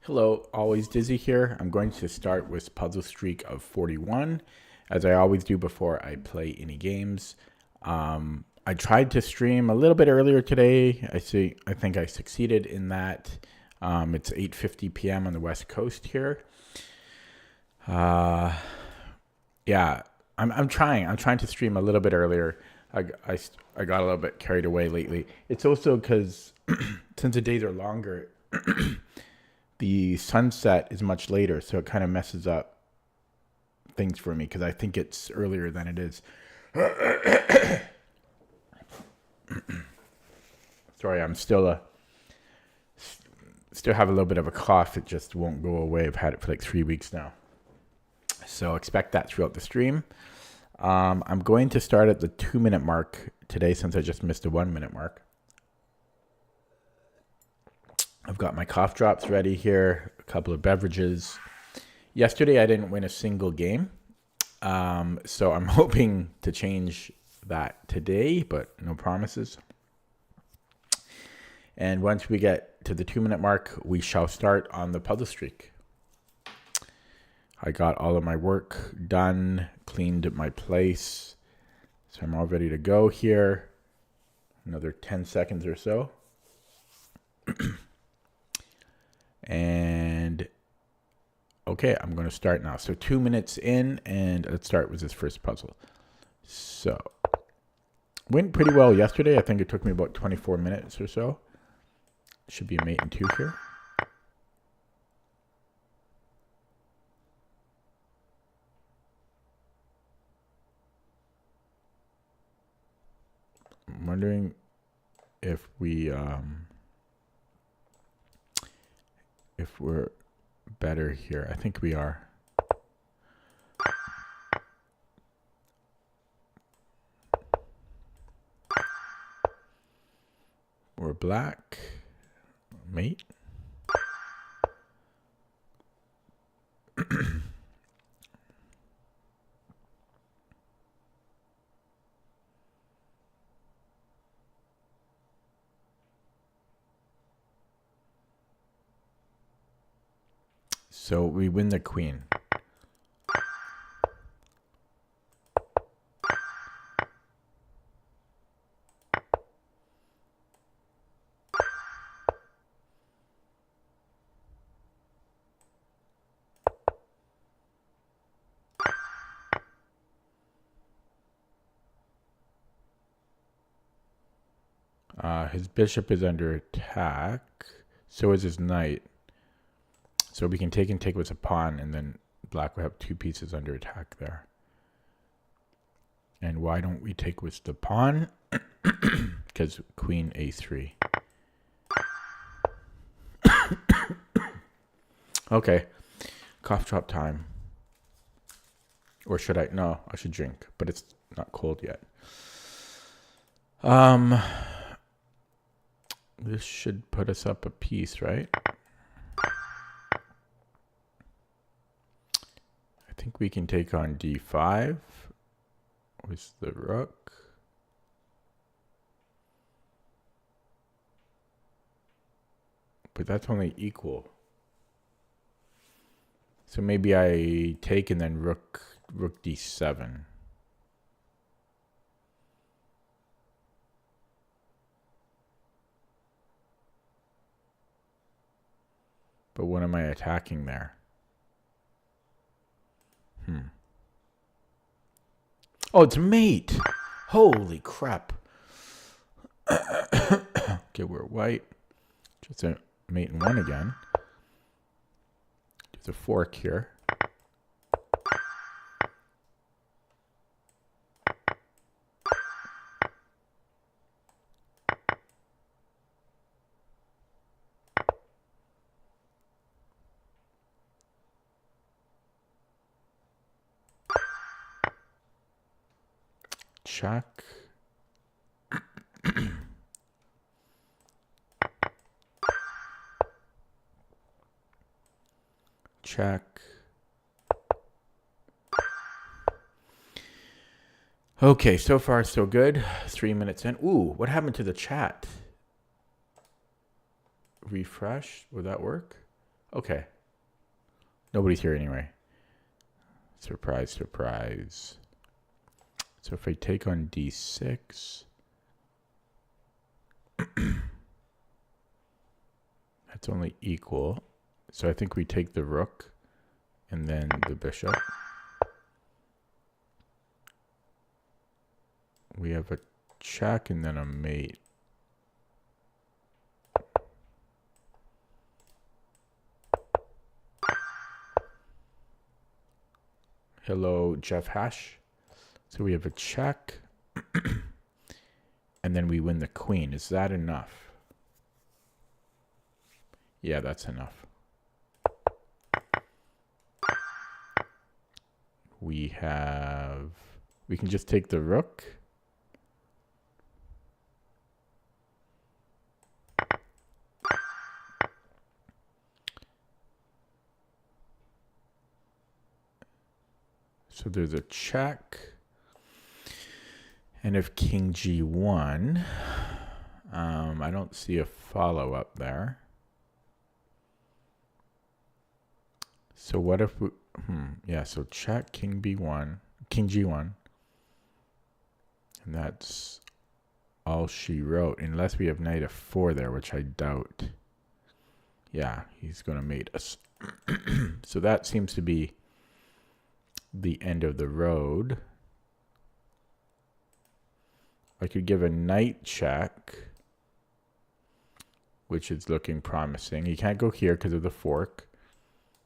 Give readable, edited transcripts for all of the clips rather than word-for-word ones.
Hello, always Dizzy here. I'm going to start with puzzle streak of 41, as I always do before I play any games. I tried to stream a little bit earlier today. I think I succeeded in that. It's 8:50 p.m. on the West Coast here. Uh, yeah, I'm trying. I'm trying to stream a little bit earlier. I got a little bit carried away lately. It's also because since the days are longer, the sunset is much later, so it kind of messes up things for me because I think it's earlier than it is. Sorry, I'm still have a little bit of a cough. It just won't go away. I've had it for like 3 weeks now, so expect that throughout the stream. I'm going to start at the 2-minute mark today since I just missed the 1-minute mark. I've got my cough drops ready here, a couple of beverages. Yesterday, I didn't win a single game, so I'm hoping to change that today, but no promises. And once we get to the 2-minute mark, we shall start on the puzzle streak. I got all of my work done, cleaned my place, so I'm all ready to go here. Another 10 seconds or so. And okay, I'm going to start now. So 2 minutes in, and let's start with this first puzzle. So went pretty well yesterday. I think it took me about 24 minutes or so. Should be a mate in 2 here. I'm wondering if we're better here. I think we are. We're black. Mate. So we win the queen. His bishop is under attack. So is his knight. So we can take with a pawn, and then black will have 2 pieces under attack there. And why don't we take with the pawn? Because queen a3. Okay, cough drop time. Or should I? No, I should drink, but it's not cold yet. This should put us up a piece, right? I think we can take on d5 with the rook. But that's only equal. So maybe I take and then rook d7. But what am I attacking there? Oh, it's mate. Holy crap. Okay, we're white. Just a mate in 1 again. There's a fork here. Check. Check. Okay, so far so good. 3 minutes in. Ooh, what happened to the chat? Refresh. Would that work? Okay. Nobody's here anyway. Surprise, surprise. So if I take on d6, that's only equal. So I think we take the rook and then the bishop. We have a check and then a mate. Hello, Jeff Hash. So we have a check. And then we win the queen. Is that enough? Yeah, that's enough. We can just take the rook. So there's a check. And if king g1, I don't see a follow-up there. So what if we, yeah, so check king b1, king g1. And that's all she wrote, unless we have knight f4 there, which I doubt. Yeah, he's going to mate us. So that seems to be the end of the road. I could give a knight check, which is looking promising. He can't go here because of the fork.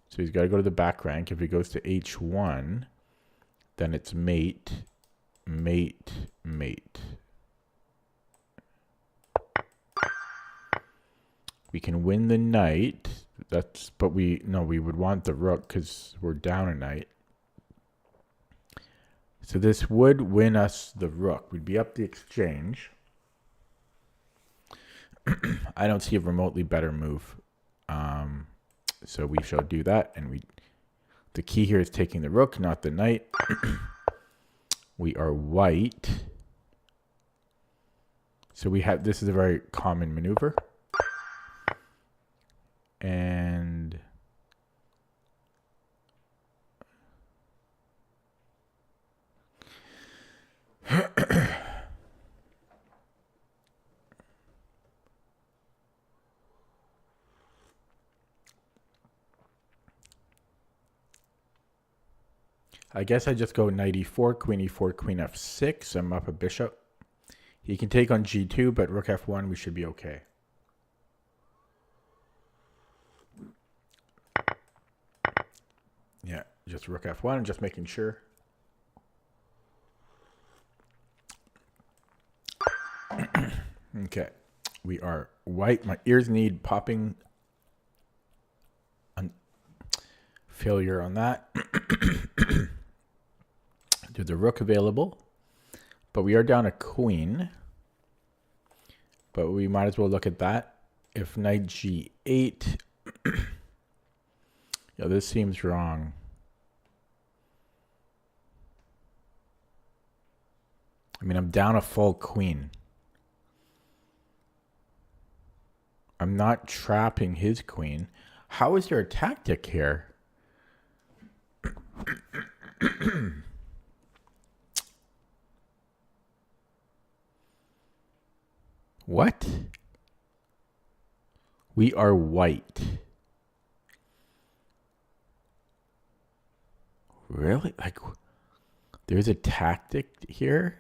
So he's got to go to the back rank. If he goes to h1, then it's mate, mate, mate. We can win the knight. But we would want the rook because we're down a knight. So this would win us the rook. We'd be up the exchange. I don't see a remotely better move. So we shall do that. And the key here is taking the rook, not the knight. We are white. So this is a very common maneuver. And I guess I just go knight e4, queen e4, queen f6. I'm up a bishop. He can take on g2, but rook f1, we should be okay. Yeah, just rook f1, just making sure. Okay, we are white. My ears need popping. Failure on that. There's a rook available, but we are down a queen. But we might as well look at that. If knight g8, yeah, this seems wrong. I mean, I'm down a full queen. I'm not trapping his queen. How is there a tactic here? What? We are white. Really? Like, there's a tactic here?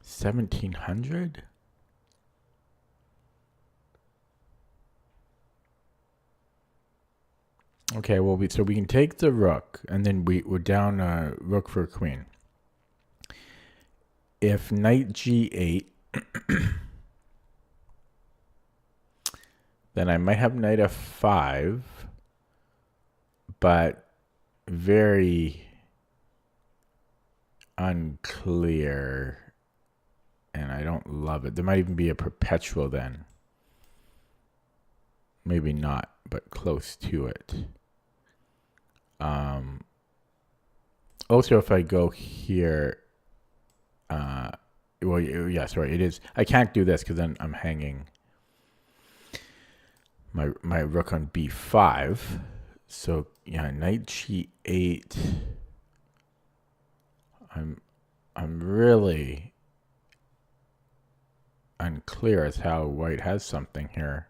$1,700? Okay, well, so we can take the rook, and then we're down rook for a queen. If knight g8, then I might have knight f5, but very unclear, and I don't love it. There might even be a perpetual then. Maybe not, but close to it. Also, if I go here, well, yeah, sorry, it is. I can't do this because then I'm hanging my rook on b5. So yeah, knight g8. I'm really unclear as how white has something here.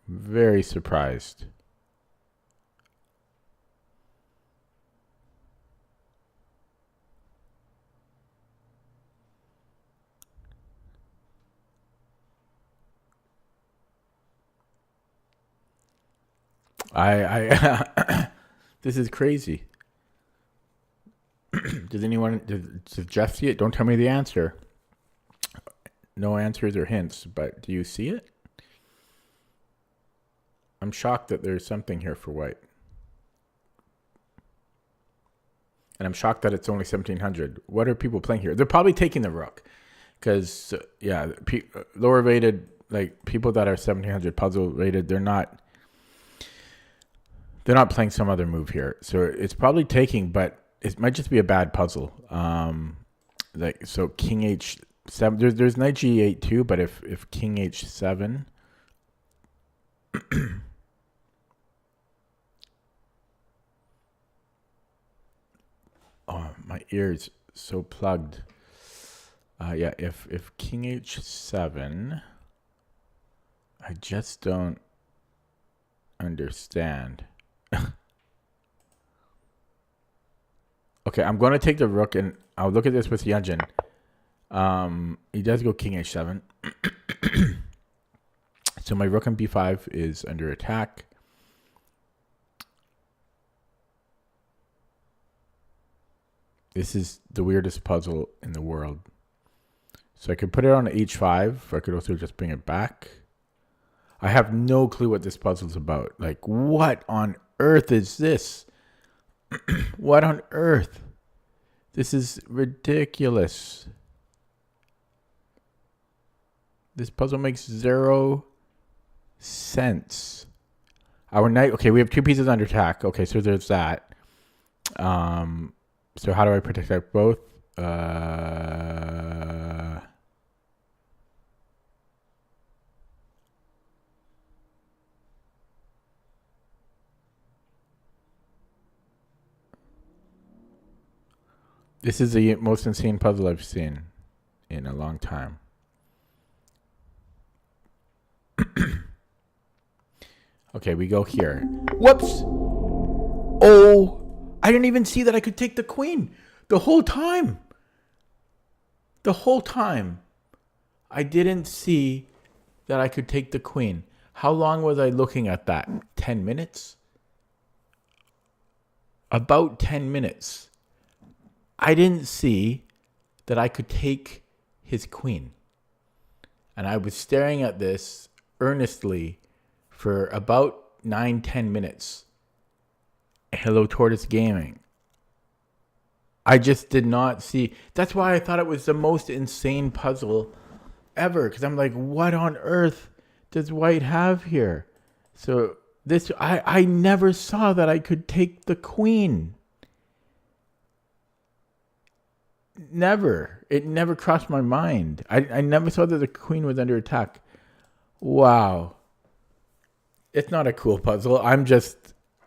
Very surprised. I this is crazy. Does Jeff see it? Don't tell me the answer. No answers or hints, but do you see it? I'm shocked that there's something here for white. And I'm shocked that it's only 1700. What are people playing here? They're probably taking the rook. Because, yeah, lower rated, like people that are 1700 puzzle rated, they're not playing some other move here. So it's probably taking, but it might just be a bad puzzle. So king h7, there's knight g8 too, but if king h7, oh, my ears so plugged. Yeah, if king h7, I just don't understand. Okay, I'm going to take the rook, and I'll look at this with Yunjin. He does go king h7. So my rook on b5 is under attack. This is the weirdest puzzle in the world. So I could put it on h5, or I could also just bring it back. I have no clue what this puzzle's about. Like, what on earth is this? What on earth? This is ridiculous. This puzzle makes 0 sense. Our knight, okay, we have 2 pieces under attack. Okay, so there's that. So how do I protect both? This is the most insane puzzle I've seen in a long time. Okay, we go here. Whoops! Oh, I didn't even see that I could take the queen the whole time. The whole time. I didn't see that I could take the queen. How long was I looking at that? 10 minutes? About 10 minutes. I didn't see that I could take his queen. And I was staring at this earnestly for about 9-10 minutes. Hello, Tortoise Gaming. I just did not see. That's why I thought it was the most insane puzzle ever. Because I'm like, what on earth does white have here? So this, I never saw that I could take the queen. Never. It never crossed my mind. I never saw that the queen was under attack. Wow. It's not a cool puzzle. I'm just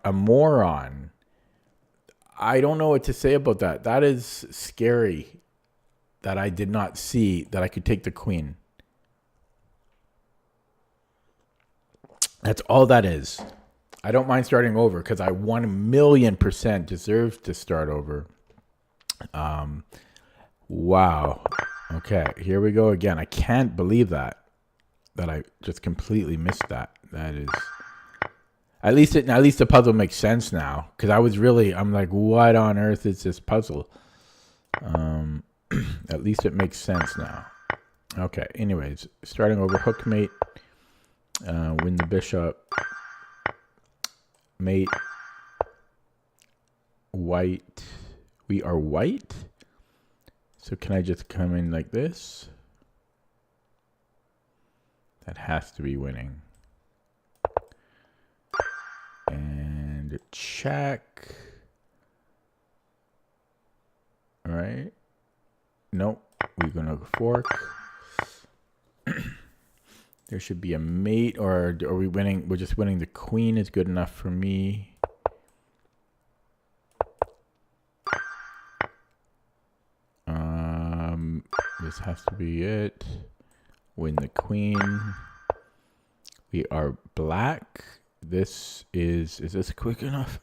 a moron. I don't know what to say about that. That is scary that I did not see that I could take the queen. That's all that is. I don't mind starting over because I 1,000,000% deserve to start over. Wow. Okay, here we go again. I can't believe that I just completely missed that. That is, at least the puzzle makes sense now, because I'm like, what on earth is this puzzle? At least it makes sense now. Okay, anyways, starting over, hook mate, win the bishop, mate, white. We are white? So can I just come in like this? That has to be winning. And check. right? Nope. We're going to fork. There should be a mate, or are we winning? We're just winning. The queen is good enough for me. This has to be it. Win the queen. We are black. This is this quick enough?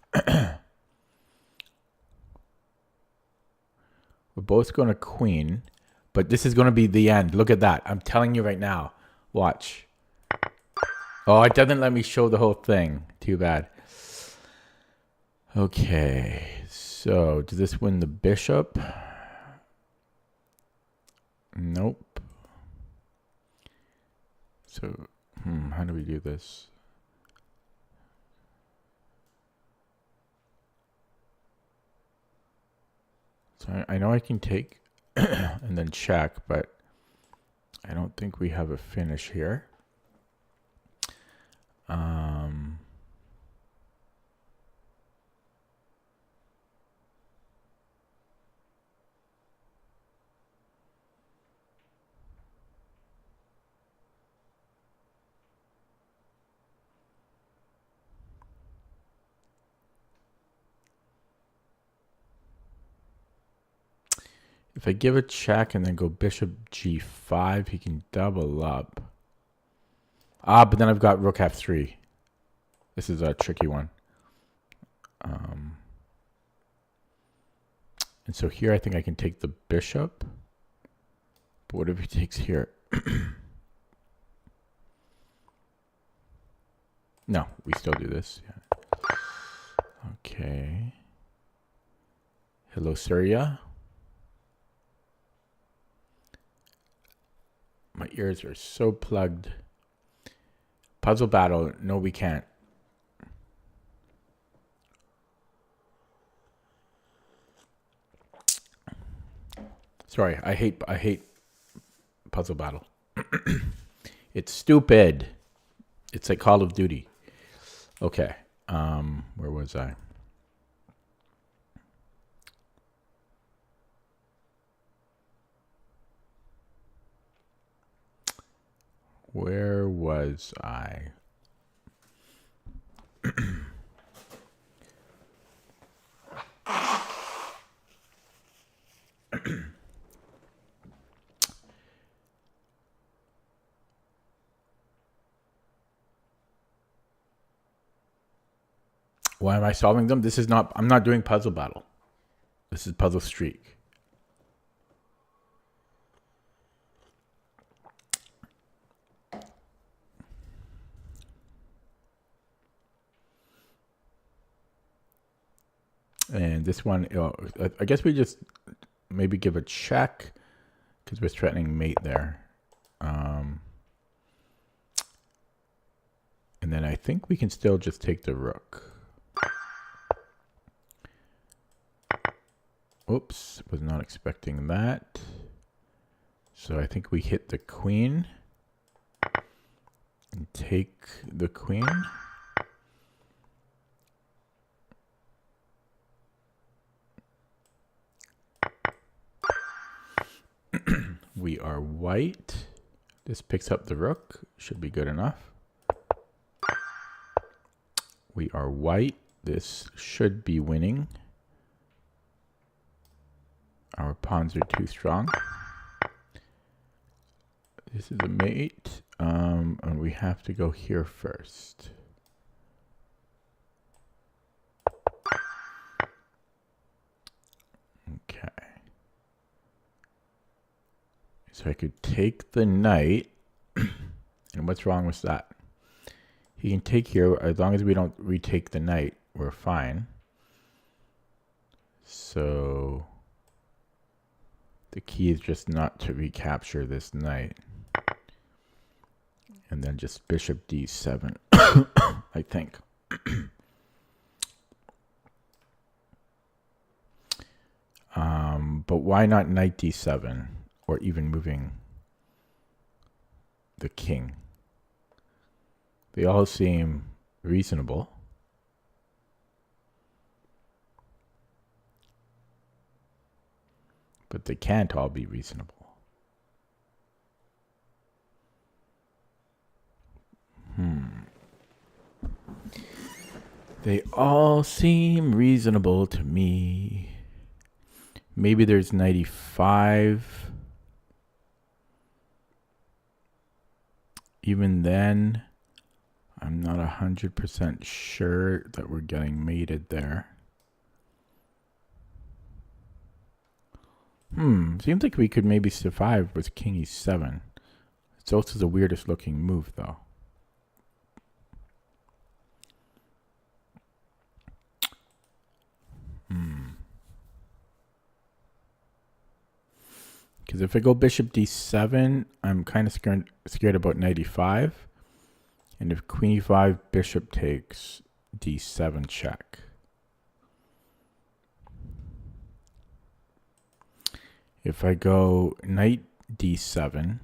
We're both going to queen, but this is going to be the end. Look at that. I'm telling you right now. Watch. Oh, it doesn't let me show the whole thing. Too bad. Okay. So, does this win the bishop? Nope. So, how do we do this? So I know I can take and then check, but I don't think we have a finish here. If I give a check and then go bishop g5, he can double up. But then I've got rook f3. This is a tricky one. And so here I think I can take the bishop. But what if he takes here? No, we still do this. Yeah. Okay. Hello, Syria. My ears are so plugged. Puzzle battle. No, we can't. Sorry, I hate puzzle battle. It's stupid. It's like Call of Duty. Okay. Where was I? Where was I? Why am I solving them? This is not, I'm not doing puzzle battle. This is puzzle streak. And this one, I guess we just maybe give a check because we're threatening mate there. And then I think we can still just take the rook. Oops, was not expecting that. So I think we hit the queen and take the queen. We are white. This picks up the rook. Should be good enough. We are white. This should be winning. Our pawns are too strong. This is a mate. And we have to go here first. Okay. So I could take the knight. And what's wrong with that? He can take here. As long as we don't retake the knight, we're fine. So the key is just not to recapture this knight. And then just bishop d7, I think. But why not knight d7? Or even moving the king? They all seem reasonable. but they can't all be reasonable. They all seem reasonable to me. Maybe there's 95. Even then, I'm not 100% sure that we're getting mated there. Seems like we could maybe survive with king e7. It's also the weirdest looking move, though. Because if I go bishop d7, I'm kind of scared about knight e5. And if queen e5, bishop takes d7 check. If I go knight d7,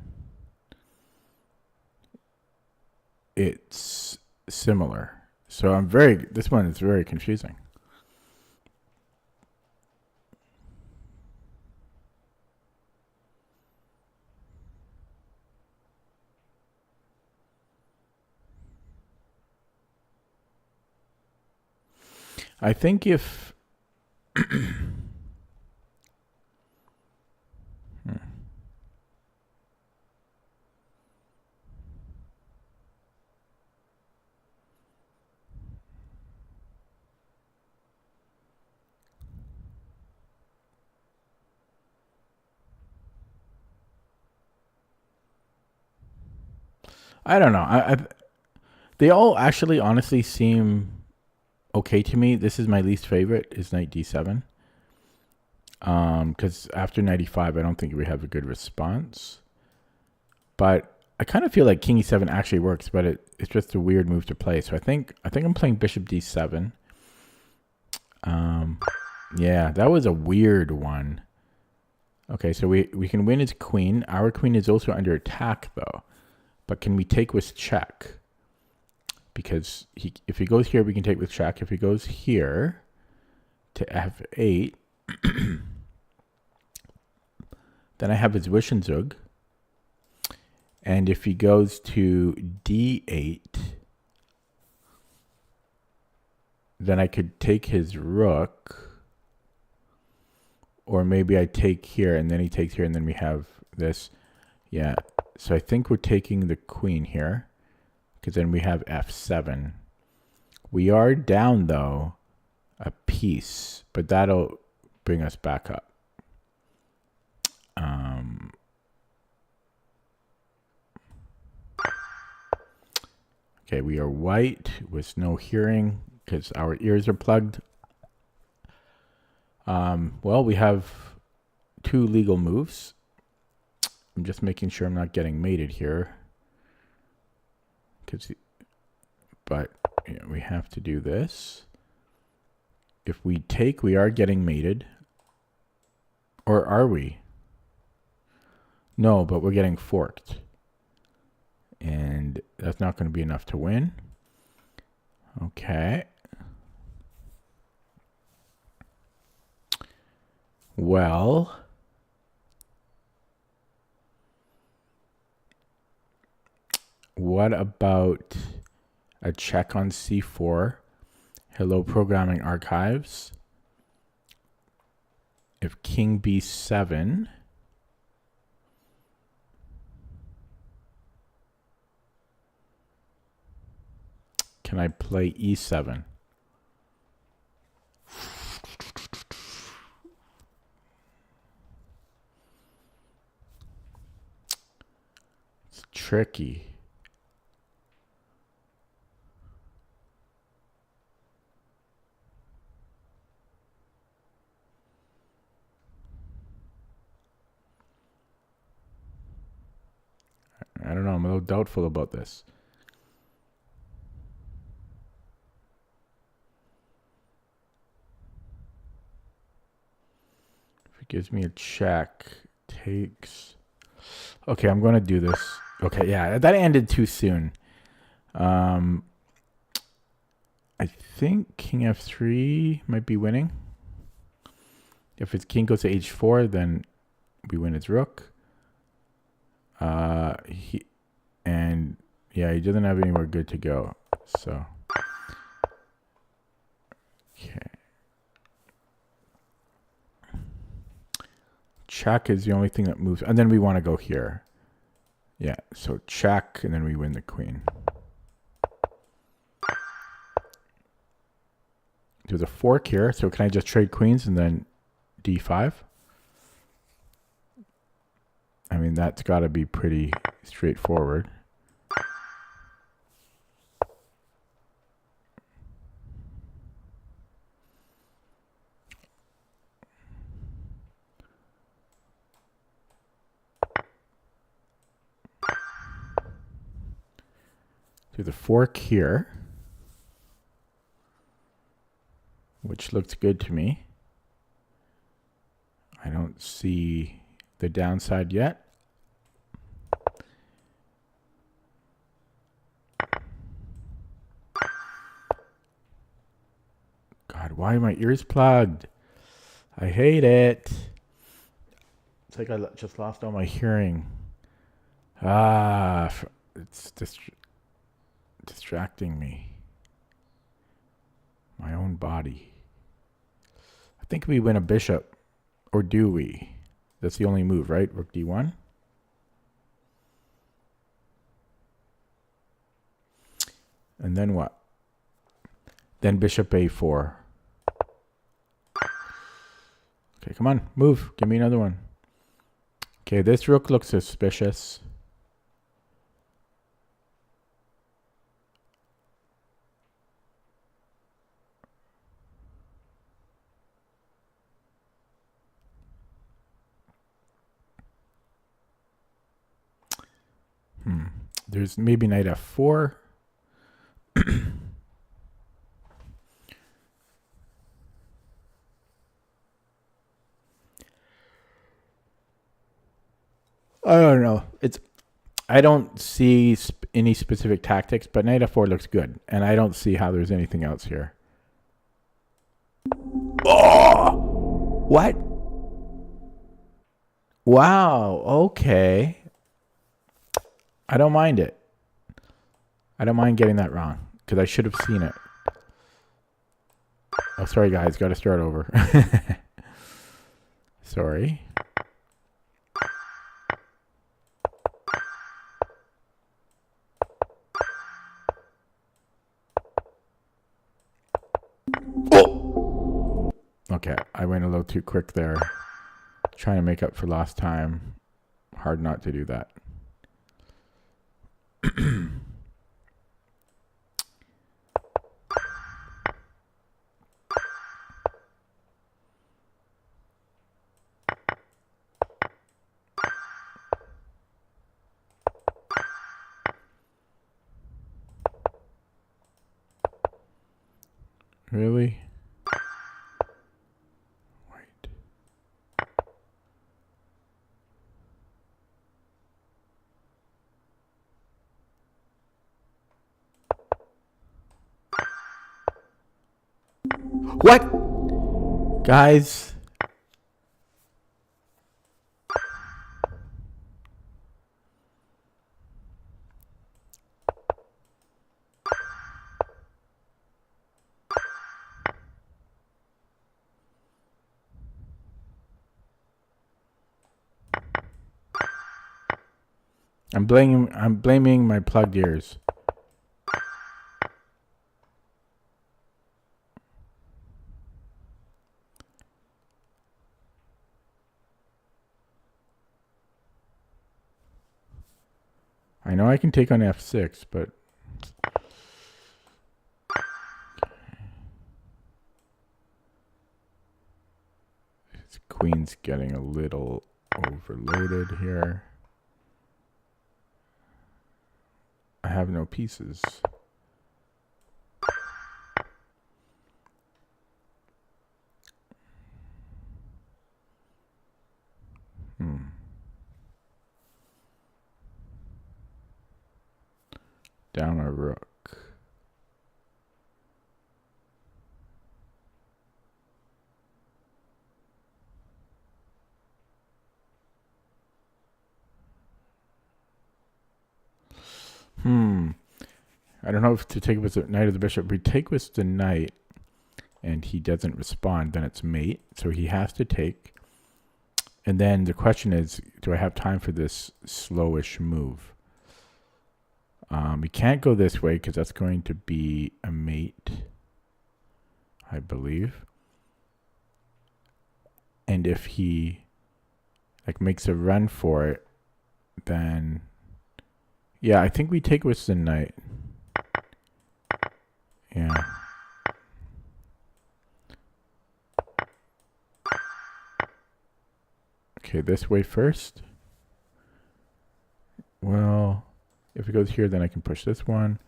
it's similar. So this one is very confusing. I think if I don't know. They all actually honestly seem okay to me. This is my least favorite, is knight d7. Because after knight e5, I don't think we have a good response. But I kind of feel like king e7 actually works, but it's just a weird move to play. So I think I'm playing bishop d7. Yeah, that was a weird one. Okay, so we can win his queen. Our queen is also under attack, though. But can we take with check? Because if he goes here, we can take with check. If he goes here to f8, then I have his Zug. And if he goes to d8, then I could take his rook. Or maybe I take here, and then he takes here, and then we have this. Yeah, so I think we're taking the queen here, because then we have f7. We are down, though, a piece, but that'll bring us back up. Okay, we are white with no hearing because our ears are plugged. Well, we have 2 legal moves. I'm just making sure I'm not getting mated here. But yeah, we have to do this. If we take, we are getting mated. Or are we? No, but we're getting forked. And that's not going to be enough to win. Okay. Well, what about a check on c4? Hello, programming archives. If king b7, can I play e7? It's tricky. I don't know. I'm a little doubtful about this. If it gives me a check, takes. Okay, I'm going to do this. Okay, yeah, that ended too soon. I think king f3 might be winning. If his king goes to h4, then We win his rook. He doesn't have anywhere good to go. So, okay. Check is the only thing that moves. And then we want to go here. Yeah, so check, and then we win the queen. There's a fork here, so can I just trade queens and then d5? I mean, that's got to be pretty straightforward. There's a fork here, which looks good to me. I don't see the downside yet. God, why are my ears plugged? I hate it. It's like I just lost all my hearing. It's distracting me. My own body. I think we win a bishop. Or do we? That's the only move, right? Rook d1. And then what? Then bishop a4. Okay, come on. Move. Give me another one. Okay, this rook looks suspicious. There's maybe knight f4. I don't know. I don't see any specific tactics, but knight f4 looks good, and I don't see how there's anything else here. Oh! What? Wow. Okay. I don't mind it. I don't mind getting that wrong, because I should have seen it. Oh, sorry, guys. Got to start over. Sorry. Oh! Okay, I went a little too quick there. Trying to make up for lost time. Hard not to do that. Really? Wait. What? Guys. I'm blaming my plugged ears. I know I can take on f6, but his queen's getting a little overloaded here. I have no pieces. Down a rook. I don't know if to take with the knight or the bishop. If we take with the knight and he doesn't respond, then it's mate. So he has to take. And then the question is, do I have time for this slowish move? We can't go this way because that's going to be a mate, I believe. And if he like makes a run for it, then yeah, I think we take with the knight. Yeah. Okay, this way first. Well, if he goes here, then I can push this one.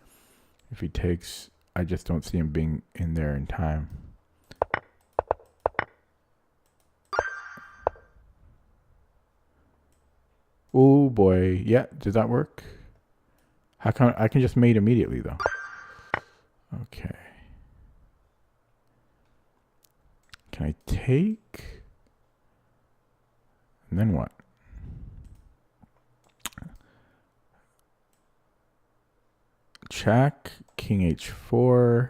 If he takes, I just don't see him being in there in time. Oh boy. Yeah, does that work? How come I can just mate immediately though? Okay. Can I take? And then what? Check, king h4,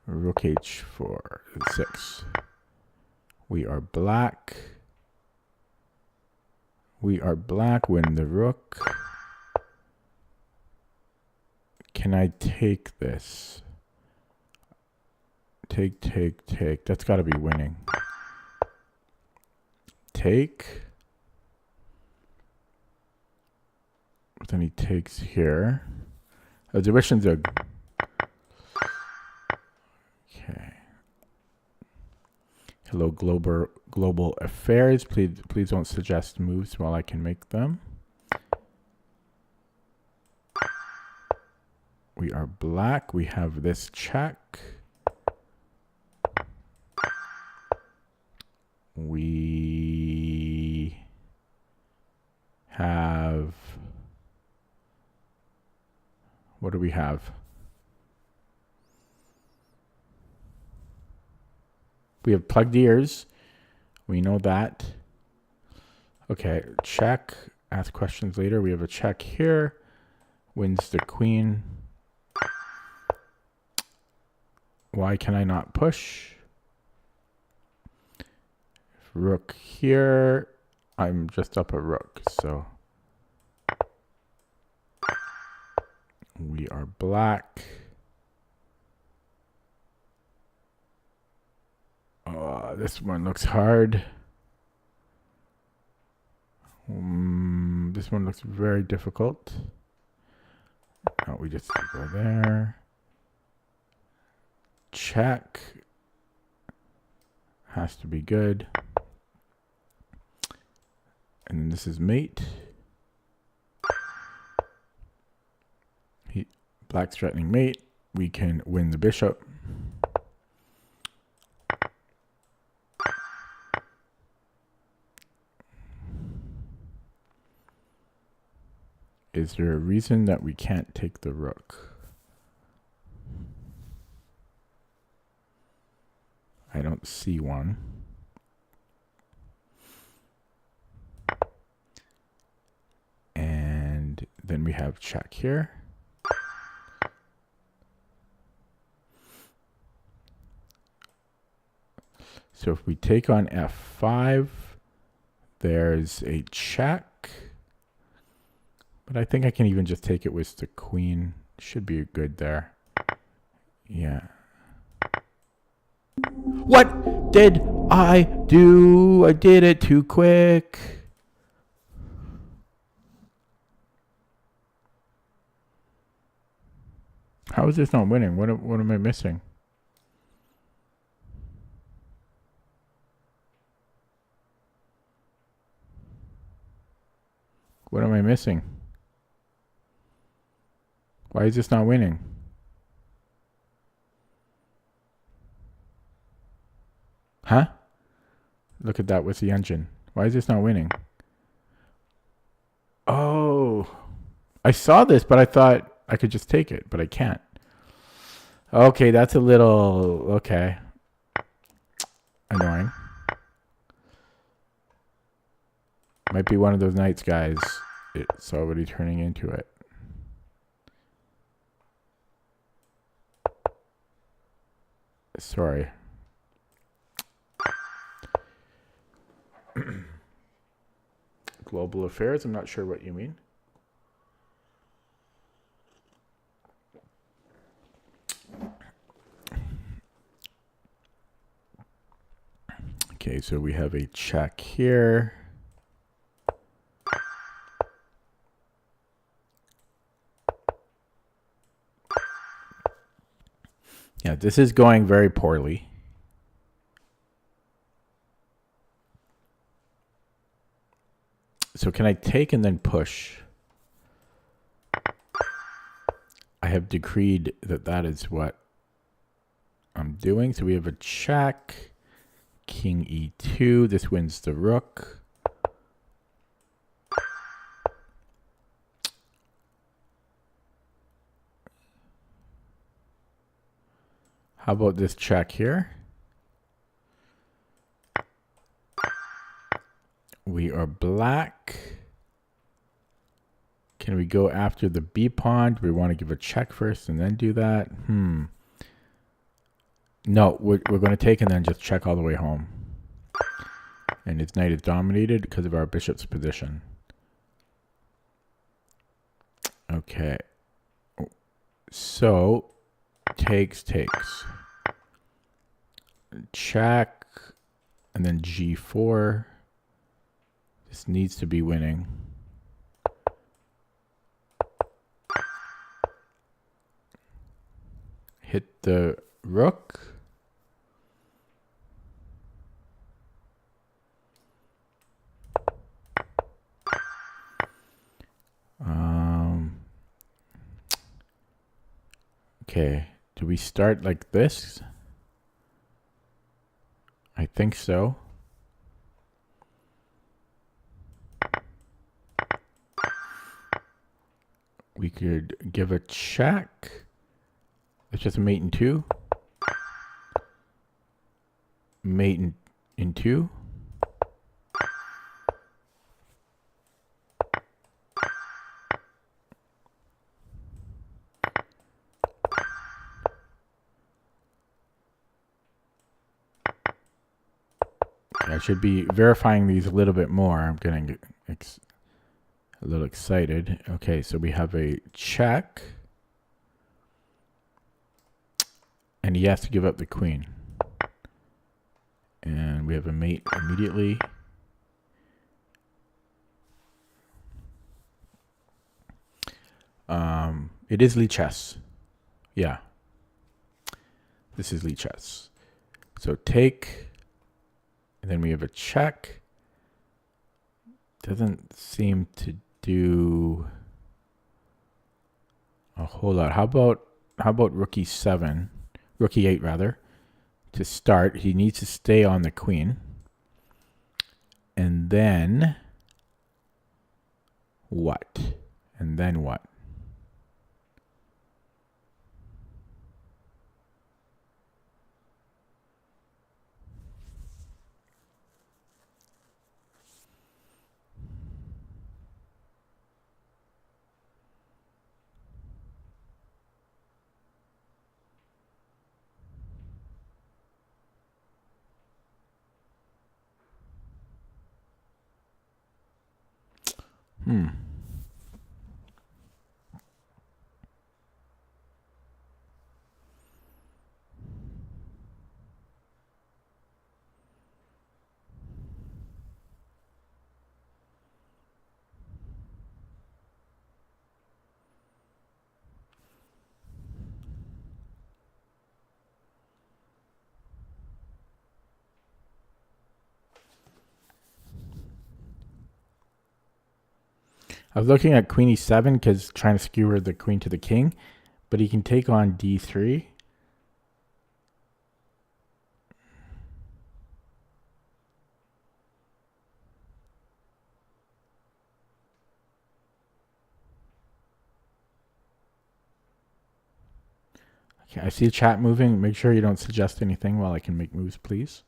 rook h4, 6. We are black. We are black, win the rook. Can I take this? Take, take, take. That's got to be winning. Take. But then he takes here. The Russians are... Okay. Hello, global affairs. Please don't suggest moves while I can make them. We are black. We have this check. We have... What do we have? We have plugged ears. We know that. Okay, check. Ask questions later. We have a check here. Wins the queen. Why can I not push? Rook here. I'm just up a rook, so... We are black. This one looks hard. This one looks very difficult. No, we just go there. Check. Has to be good. And then this is mate. Black's threatening mate. We can win the bishop. Is there a reason that we can't take the rook? I don't see one. And then we have check here. So if we take on f5, there's a check. But I think I can even just take it with the queen. Should be good there. Yeah. What did I do? I did it too quick. How is this not winning? What am I missing? What am I missing? Why is this not winning? Huh? Look at that with the engine. Why is this not winning? Oh. I saw this, but I thought I could just take it, but I can't. Okay, that's a little... Okay. Annoying. Might be one of those nights, guys. It's already turning into it. Sorry. Global affairs. I'm not sure what you mean. Okay, so we have a check here. Yeah, this is going very poorly. So can I take and then push? I have decreed that that is what I'm doing. So we have a check. King e2. This wins the rook. How about this check here? We are black. Can we go after the b pawn? Do we want to give a check first and then do that? No, we're going to take and then just check all the way home. And his knight is dominated because of our bishop's position. Okay. So, takes. Check. And then g4. This needs to be winning. Hit the rook. Okay, do we start like this? I think so. We could give a check. It's just a mate in 2. Mate in 2. I should be verifying these a little bit more. I'm getting a little excited. Okay, so we have a check. And he has to give up the queen. And we have a mate immediately. It is Lichess. Yeah. This is Lichess. So take, and then we have a check. Doesn't seem to do a whole lot. How about rook e7? Rook e8 rather. To start, he needs to stay on the queen. And then what? And then what? I was looking at queen e7 because trying to skewer the queen to the king, but he can take on d3. Okay, I see chat moving. Make sure you don't suggest anything while I can make moves, please.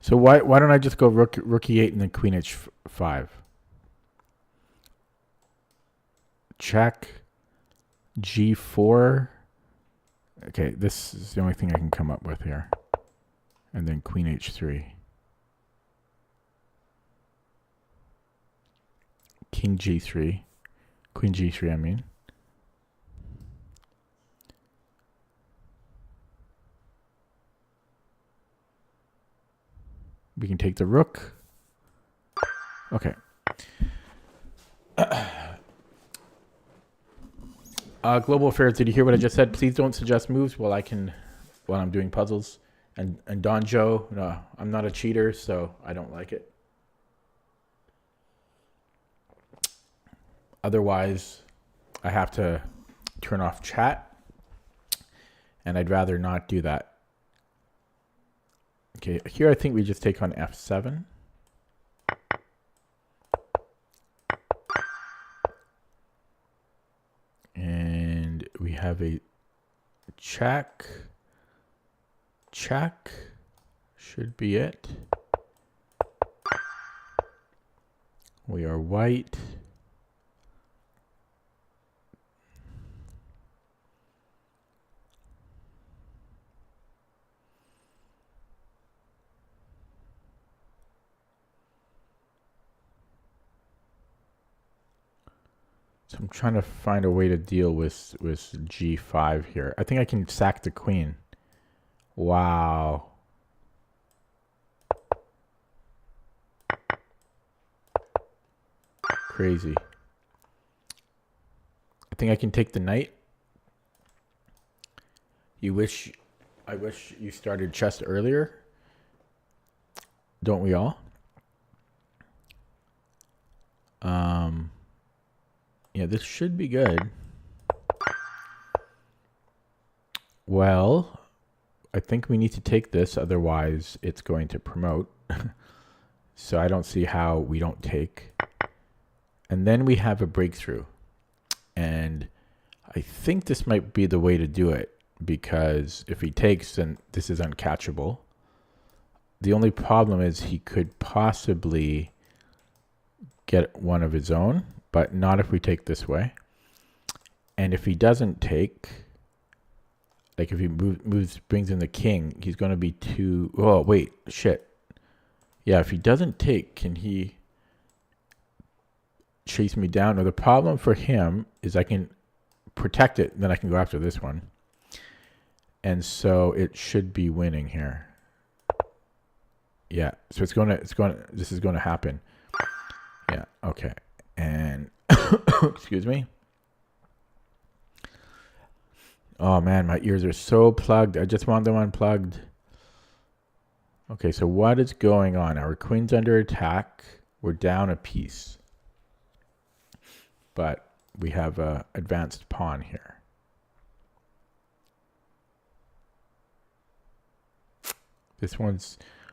So why don't I just go rook e8 and then queen h5? Check. G4. Okay, this is the only thing I can come up with here. And then queen h3. King g3. Queen g3, I mean. We can take the rook. Okay. Global Affairs, did you hear what I just said? Please don't suggest moves while I'm doing puzzles. And Don Joe, no, I'm not a cheater, so I don't like it. Otherwise, I have to turn off chat, and I'd rather not do that. Okay, here I think we just take on f7. And we have a check. Check should be it. We are white. So I'm trying to find a way to deal with g5 here. I think I can sack the queen. Wow. Crazy. I think I can take the knight. I wish you started chess earlier. Don't we all? Yeah, this should be good. Well, I think we need to take this, otherwise it's going to promote. So I don't see how we don't take. And then we have a breakthrough. And I think this might be the way to do it, because if he takes, then this is uncatchable. The only problem is he could possibly get one of his own, but not if we take this way. And if he doesn't take, like if he brings in the king, he's going to be too... Oh, wait, shit. Yeah, if he doesn't take, can he chase me down? Now, the problem for him is I can protect it, then I can go after this one. And so it should be winning here. Yeah, so this is going to happen. Yeah, okay. And excuse me. Oh man, my ears are so plugged. I just want them unplugged. Okay, so what is going on? Our queen's under attack. We're down a piece. But we have a advanced pawn here.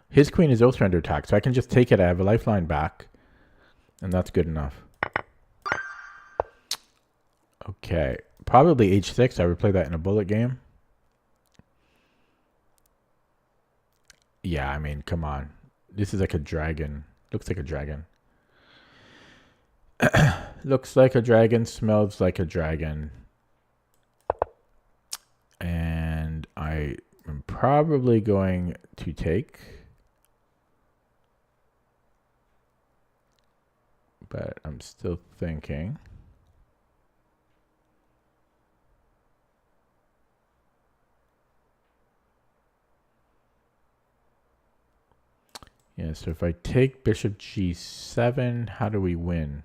His queen is also under attack, so I can just take it. I have a lifeline back, and that's good enough. Okay, probably h6. I would play that in a bullet game. Yeah, I mean, come on. This is like a dragon. Looks like a dragon. Looks like a dragon, smells like a dragon. And I am probably going to take. But I'm still thinking. Yeah, so if I take bishop g7, how do we win?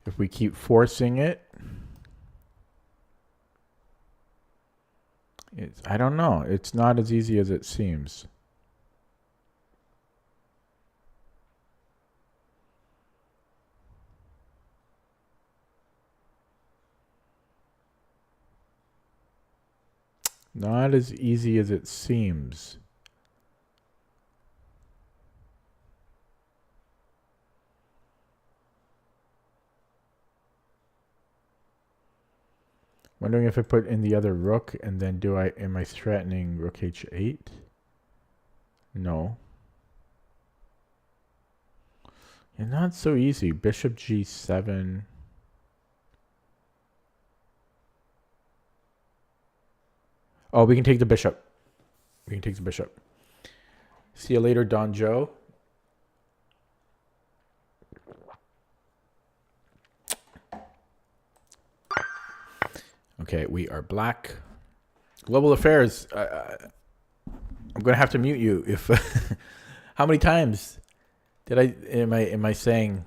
If we keep forcing it, I don't know. It's not as easy as it seems. Not as easy as it seems. Wondering if I put in the other rook and then am I threatening rook h8? No. Yeah, not so easy. Bishop g7. Oh, we can take the bishop. We can take the bishop. See you later, Don Joe. Okay, we are black. Global affairs. I'm gonna have to mute you if. How many times am I saying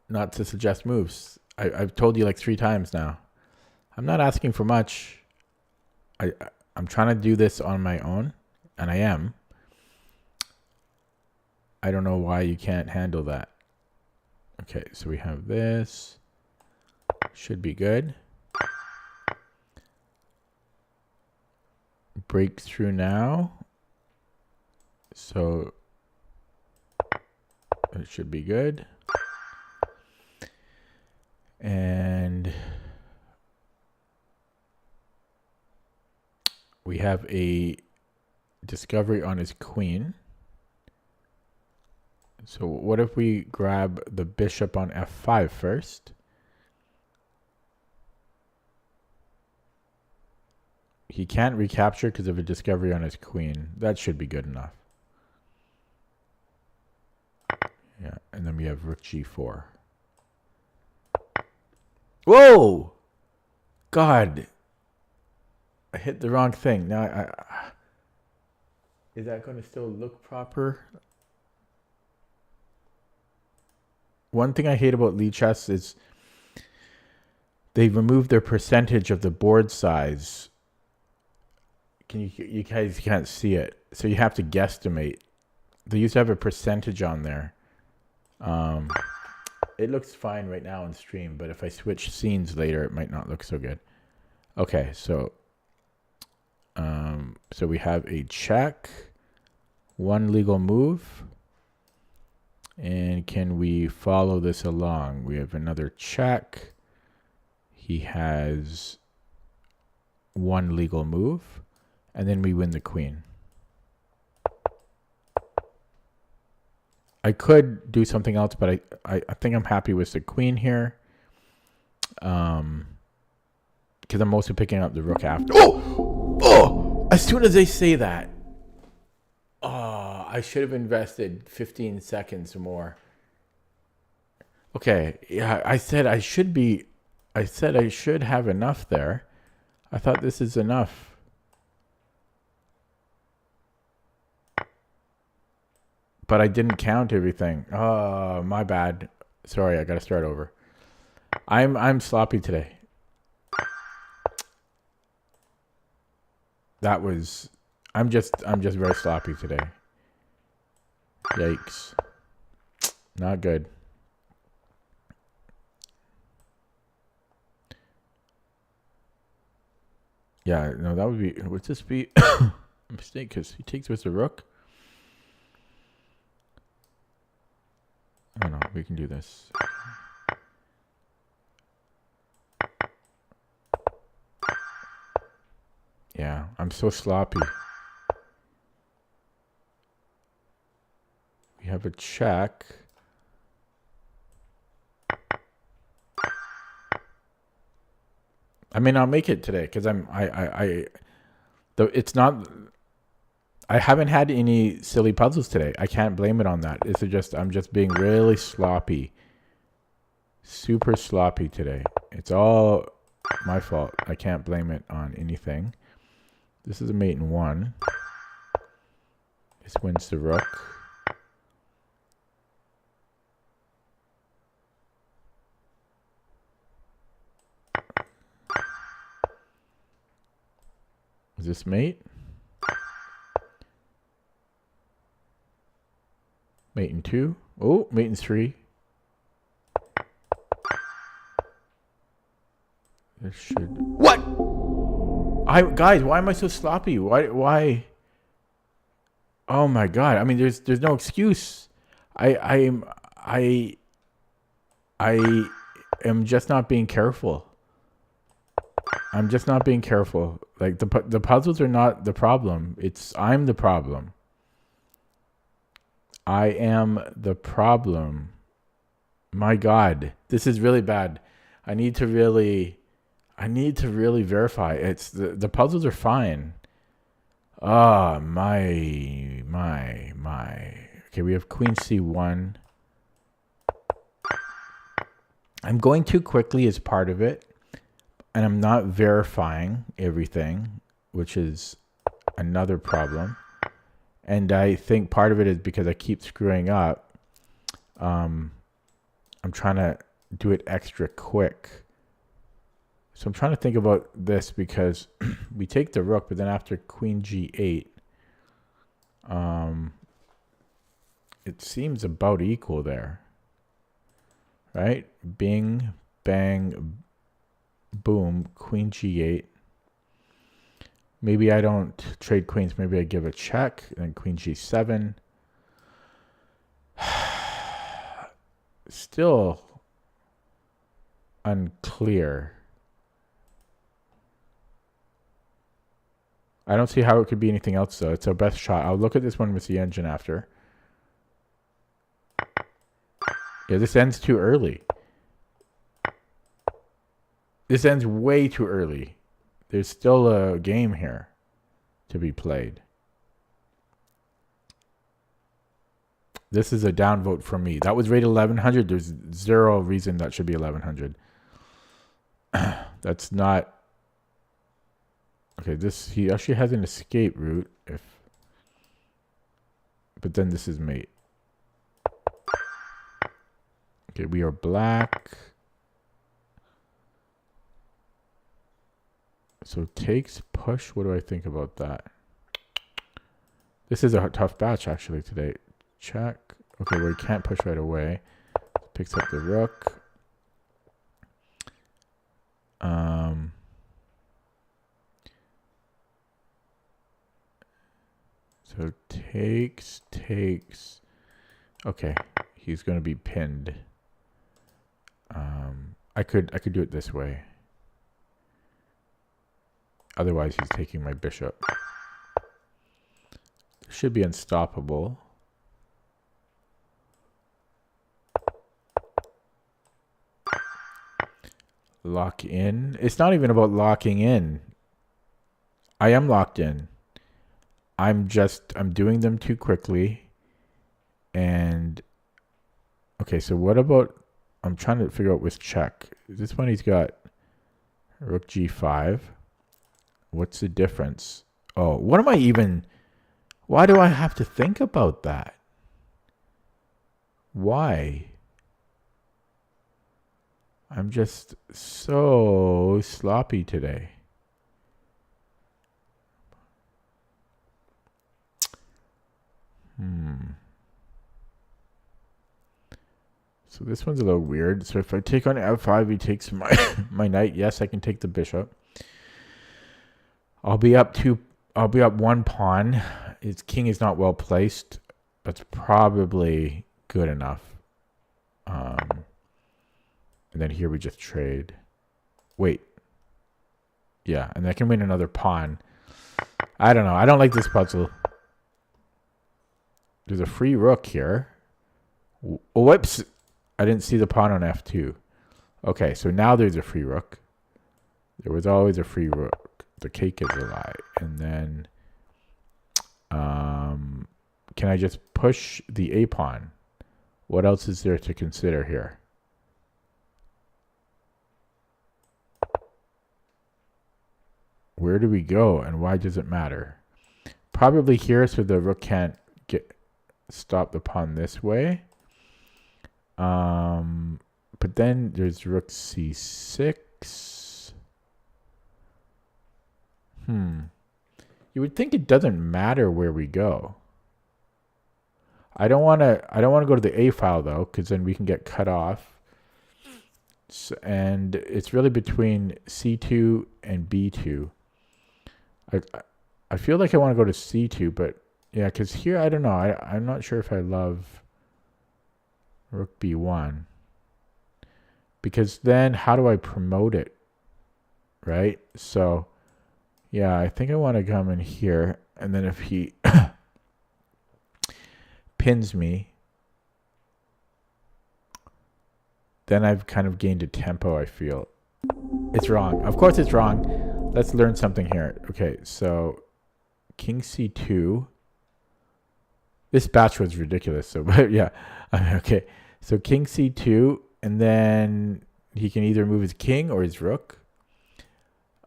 not to suggest moves? I've told you like 3 times now. I'm not asking for much. I'm trying to do this on my own, and I am. I don't know why you can't handle that. Okay, so we have this. Should be good. Breakthrough now. So it should be good. And we have a discovery on his queen. So what if we grab the bishop on f5 first? He can't recapture because of a discovery on his queen. That should be good enough. Yeah, and then we have rook g4. Whoa! God. I hit the wrong thing. Now is that going to still look proper? One thing I hate about Lee chess is they remove their percentage of the board size. You guys can't see it, so you have to guesstimate. They used to have a percentage on there. It looks fine right now on stream, but if I switch scenes later, it might not look so good. Okay, so we have a check, one legal move, and can we follow this along? We have another check. He has one legal move, and then we win the queen. I could do something else, but I think I'm happy with the queen here. Because I'm mostly picking up the rook after. Oh! As soon as they say that. Oh, I should have invested 15 seconds more. Okay, yeah, I said I should have enough there. I thought this is enough. But I didn't count everything. Oh, my bad. Sorry, I gotta start over. I'm sloppy today. I'm just very sloppy today. Yikes. Not good. Yeah, no, that would this be a mistake because he takes with the rook? I don't know, we can do this. Yeah, I'm so sloppy. We have a check. I may not make it today because it's not. I haven't had any silly puzzles today. I can't blame it on that. I'm just being really sloppy. Super sloppy today. It's all my fault. I can't blame it on anything. This is a mate in 1. This wins the rook. Is this mate? Mate in 2. Oh, mate in 3. This should. What? Guys, why am I so sloppy? Why? Oh my god! I mean, there's no excuse. I am just not being careful. I'm just not being careful. Like the puzzles are not the problem. I'm the problem. I am the problem. My God, this is really bad. I need to really verify. It's the puzzles are fine. Ah, my. Okay, we have Queen C1. I'm going too quickly as part of it, and I'm not verifying everything, which is another problem. And I think part of it is because I keep screwing up. I'm trying to do it extra quick. So I'm trying to think about this because we take the rook, but then after Queen G8, it seems about equal there. Right? Bing, bang, boom, Queen G8. Maybe I don't trade queens. Maybe I give a check, then Queen G7. Still unclear. I don't see how it could be anything else, though. It's our best shot. I'll look at this one with the engine after. Yeah, this ends too early. This ends way too early. There's still a game here to be played. This is a downvote from me. That was rated 1100. There's zero reason that should be 1100. That's not... Okay, he actually has an escape route. But then this is mate. Okay, we are black. So takes push. What do I think about that? This is a tough batch actually today. Check. Okay, well, we can't push right away. Picks up the rook. So takes. Okay, he's going to be pinned. I could do it this way. Otherwise, he's taking my bishop. Should be unstoppable. Lock in. It's not even about locking in. I am locked in. I'm doing them too quickly. And okay, so what about, I'm trying to figure out with check. This one he's got rook G5. What's the difference? Oh, what am I even... Why do I have to think about that? Why? I'm just so sloppy today. So this one's a little weird. So if I take on F5, he takes my knight. Yes, I can take the bishop. I'll be up 1 pawn. His king is not well placed. That's probably good enough. And then here we just trade. Wait. Yeah, and I can win another pawn. I don't know. I don't like this puzzle. There's a free rook here. Whoops. I didn't see the pawn on F2. Okay, so now there's a free rook. There was always a free rook. The cake is a lie. And then can I just push the A pawn? What else is there to consider here? Where do we go and why does it matter? Probably here so the rook can't stop the pawn this way. But then there's rook c6. You would think it doesn't matter where we go. I don't want to go to the A file though, because then we can get cut off. So, and it's really between C2 and B2. I feel like I want to go to C2, but yeah, because here I don't know. I'm not sure if I love rook B1. Because then how do I promote it? right? So yeah, I think I want to come in here, and then if he pins me, then I've kind of gained a tempo, I feel. It's wrong. Of course it's wrong. Let's learn something here. Okay, so king c2. This batch was ridiculous, so but yeah. Okay, so king c2, and then he can either move his king or his rook.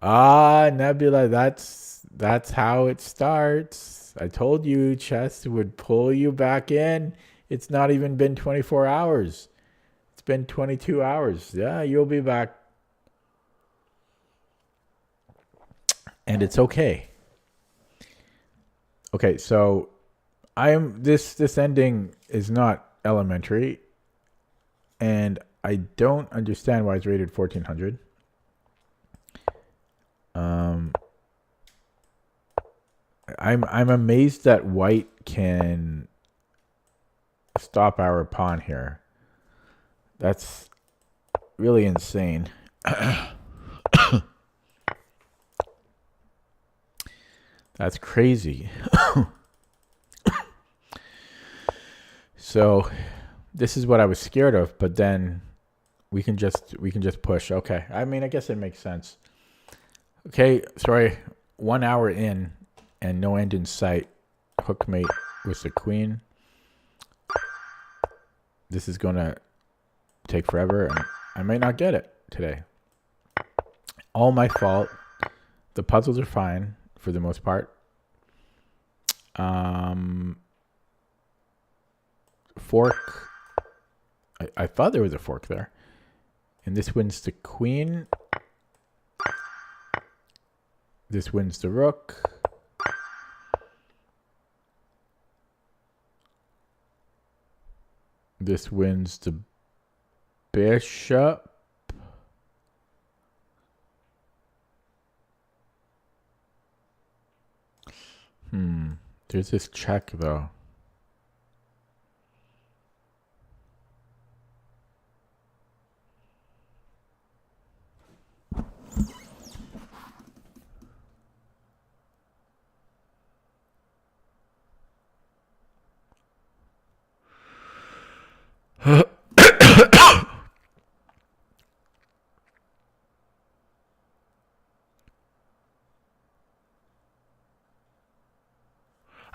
Ah, Nebula, that's how it starts. I told you chess would pull you back in. It's not even been 24 hours. It's been 22 hours. Yeah, you'll be back. And it's okay. Okay, so this ending is not elementary, and I don't understand why it's rated 1400. I'm amazed that white can stop our pawn here. That's really insane. That's crazy. So this is what I was scared of, but then we can just push. Okay. I mean, I guess it makes sense. Okay, sorry. 1 hour in and no end in sight. Hookmate with the queen. This is going to take forever, and I might not get it today. All my fault. The puzzles are fine for the most part. Fork. I thought there was a fork there. And this wins the queen. This wins the rook. This wins the bishop. There's this check though.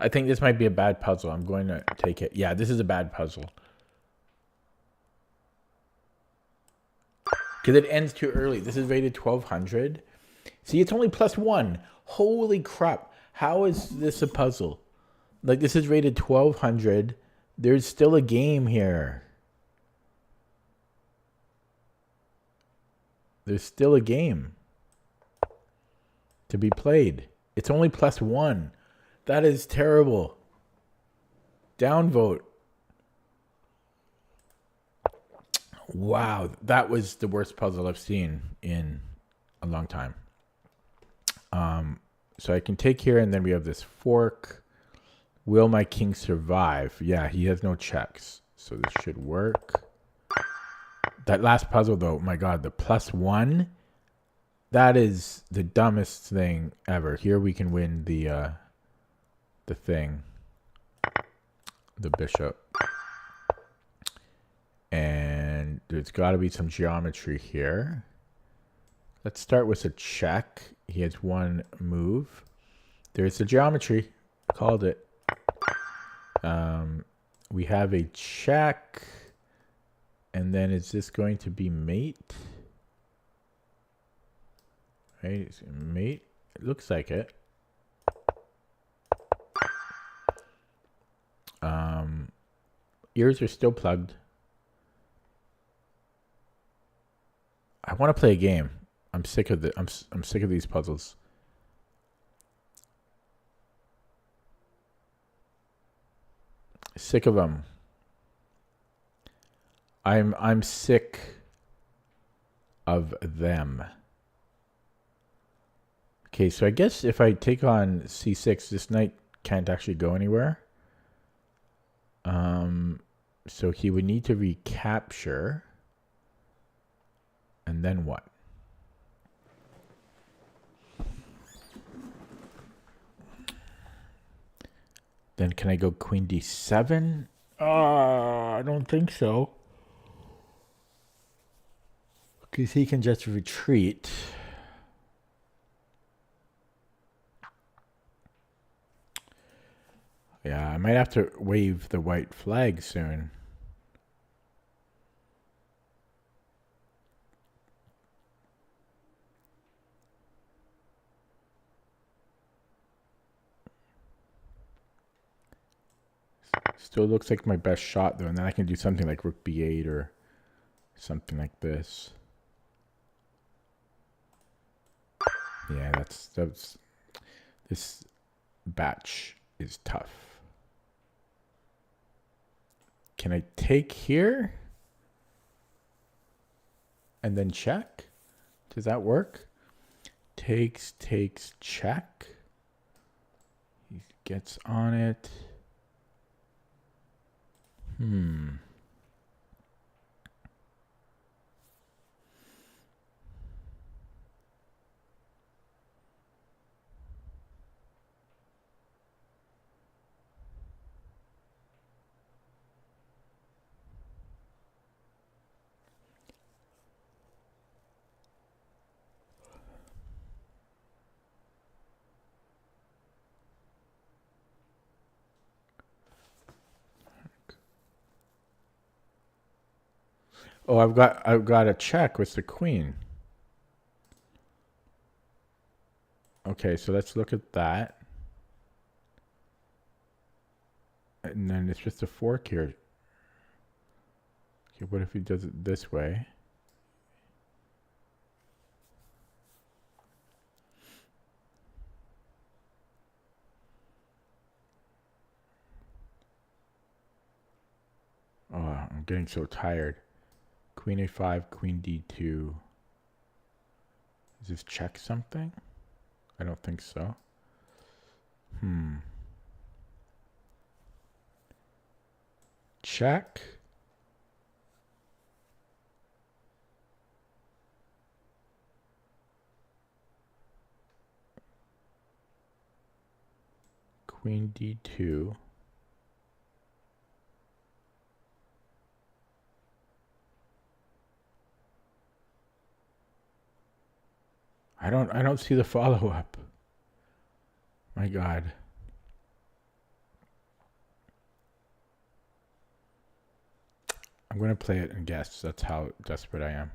I think this might be a bad puzzle. I'm going to take it. Yeah, this is a bad puzzle. Because it ends too early. This is rated 1200. See, it's only +1. Holy crap. How is this a puzzle? Like, this is rated 1200. There's still a game here. There's still a game to be played. It's only +1. That is terrible. Downvote. Wow, that was the worst puzzle I've seen in a long time. So I can take here, and then we have this fork. Will my king survive? Yeah, he has no checks, so this should work. That last puzzle, though, my God, the +1. That is the dumbest thing ever. Here we can win the thing, the bishop. And there's got to be some geometry here. Let's start with a check. He has one move. There's the geometry. Called it. We have a check. And then is this going to be mate? Right, it's mate. It looks like it. Ears are still plugged. I want to play a game. I'm sick of I'm sick of these puzzles. Sick of them. I'm sick of them. Okay, so I guess if I take on c6, this knight can't actually go anywhere. So he would need to recapture. And then what? Then can I go queen d7? I don't think so. Because he can just retreat. Yeah, I might have to wave the white flag soon. Still looks like my best shot though, and then I can do something like rook b8 or something like this. Yeah, that's this batch is tough. Can I take here and then check? Does that work? Takes, check. He gets on it. Oh, I've got a check with the queen. Okay, so let's look at that. And then it's just a fork here. Okay, what if he does it this way? Oh, I'm getting so tired. Queen a5, queen d2. Does this check something? I don't think so. Check. Queen d2. I don't see the follow-up. My God. I'm going to play it and guess. That's how desperate I am.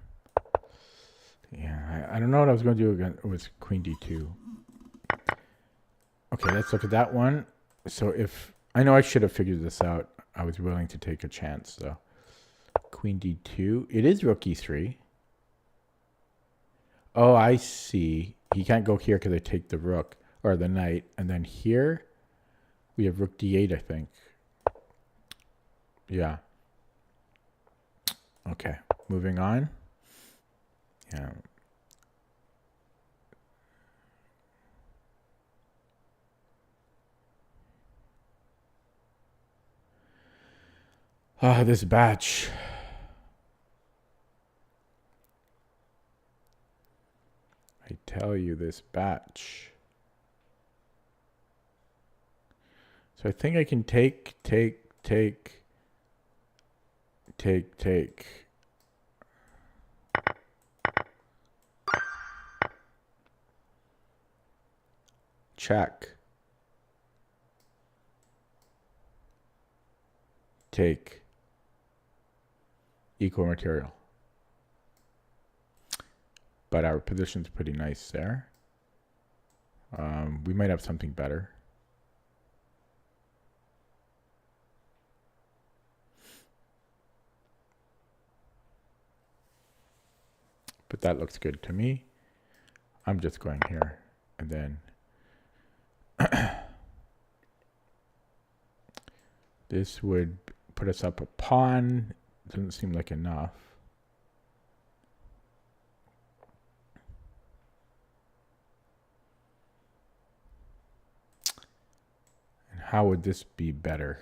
Yeah, I don't know what I was going to do again. It was queen d2. Okay, let's look at that one. So if... I know I should have figured this out. I was willing to take a chance, though. Queen d2. It is rook e3. Oh, I see. He can't go here because I take the rook or the knight. And then here we have rook d8, I think. Yeah. Okay, moving on. Yeah. Ah, this batch. I tell you, this batch. So I think I can take. Check. Take. Equal material. But our position's pretty nice there. We might have something better. But that looks good to me. I'm just going here and then this would put us up a pawn. Doesn't seem like enough. And how would this be better?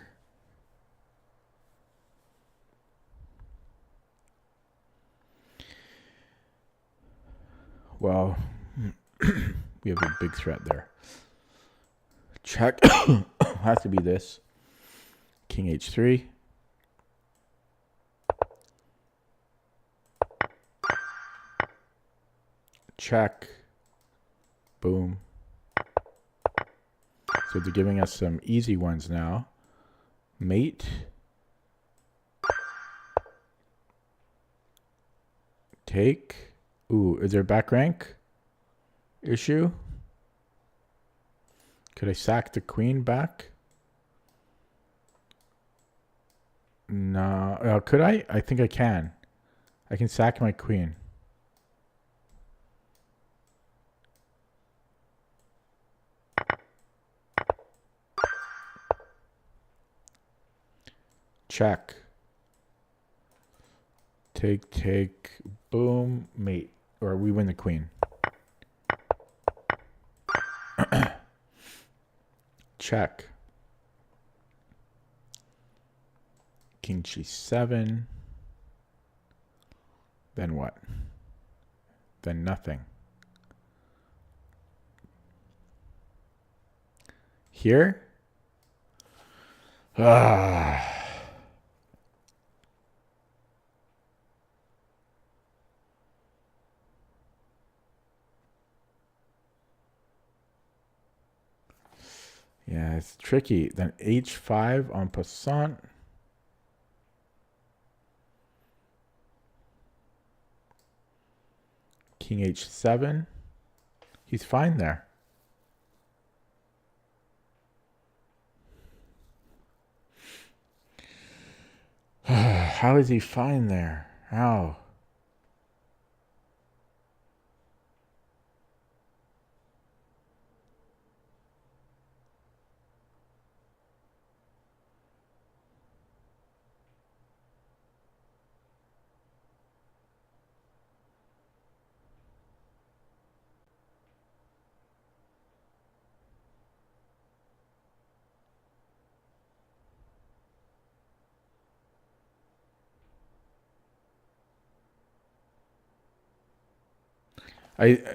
Well, we have a big threat there. Check. Has to be this. King h3. Check. Boom. So they're giving us some easy ones now. Mate. Take. Ooh, is there back rank issue? Could I sack the queen back? No. Could I? I think I can. I can sack my queen. Check. Take, boom, mate. Or we win the queen. Check. King g7. Then what? Then nothing. Here? Ah. Yeah, it's tricky. Then h5 en passant. King h7. He's fine there. How is he fine there? How?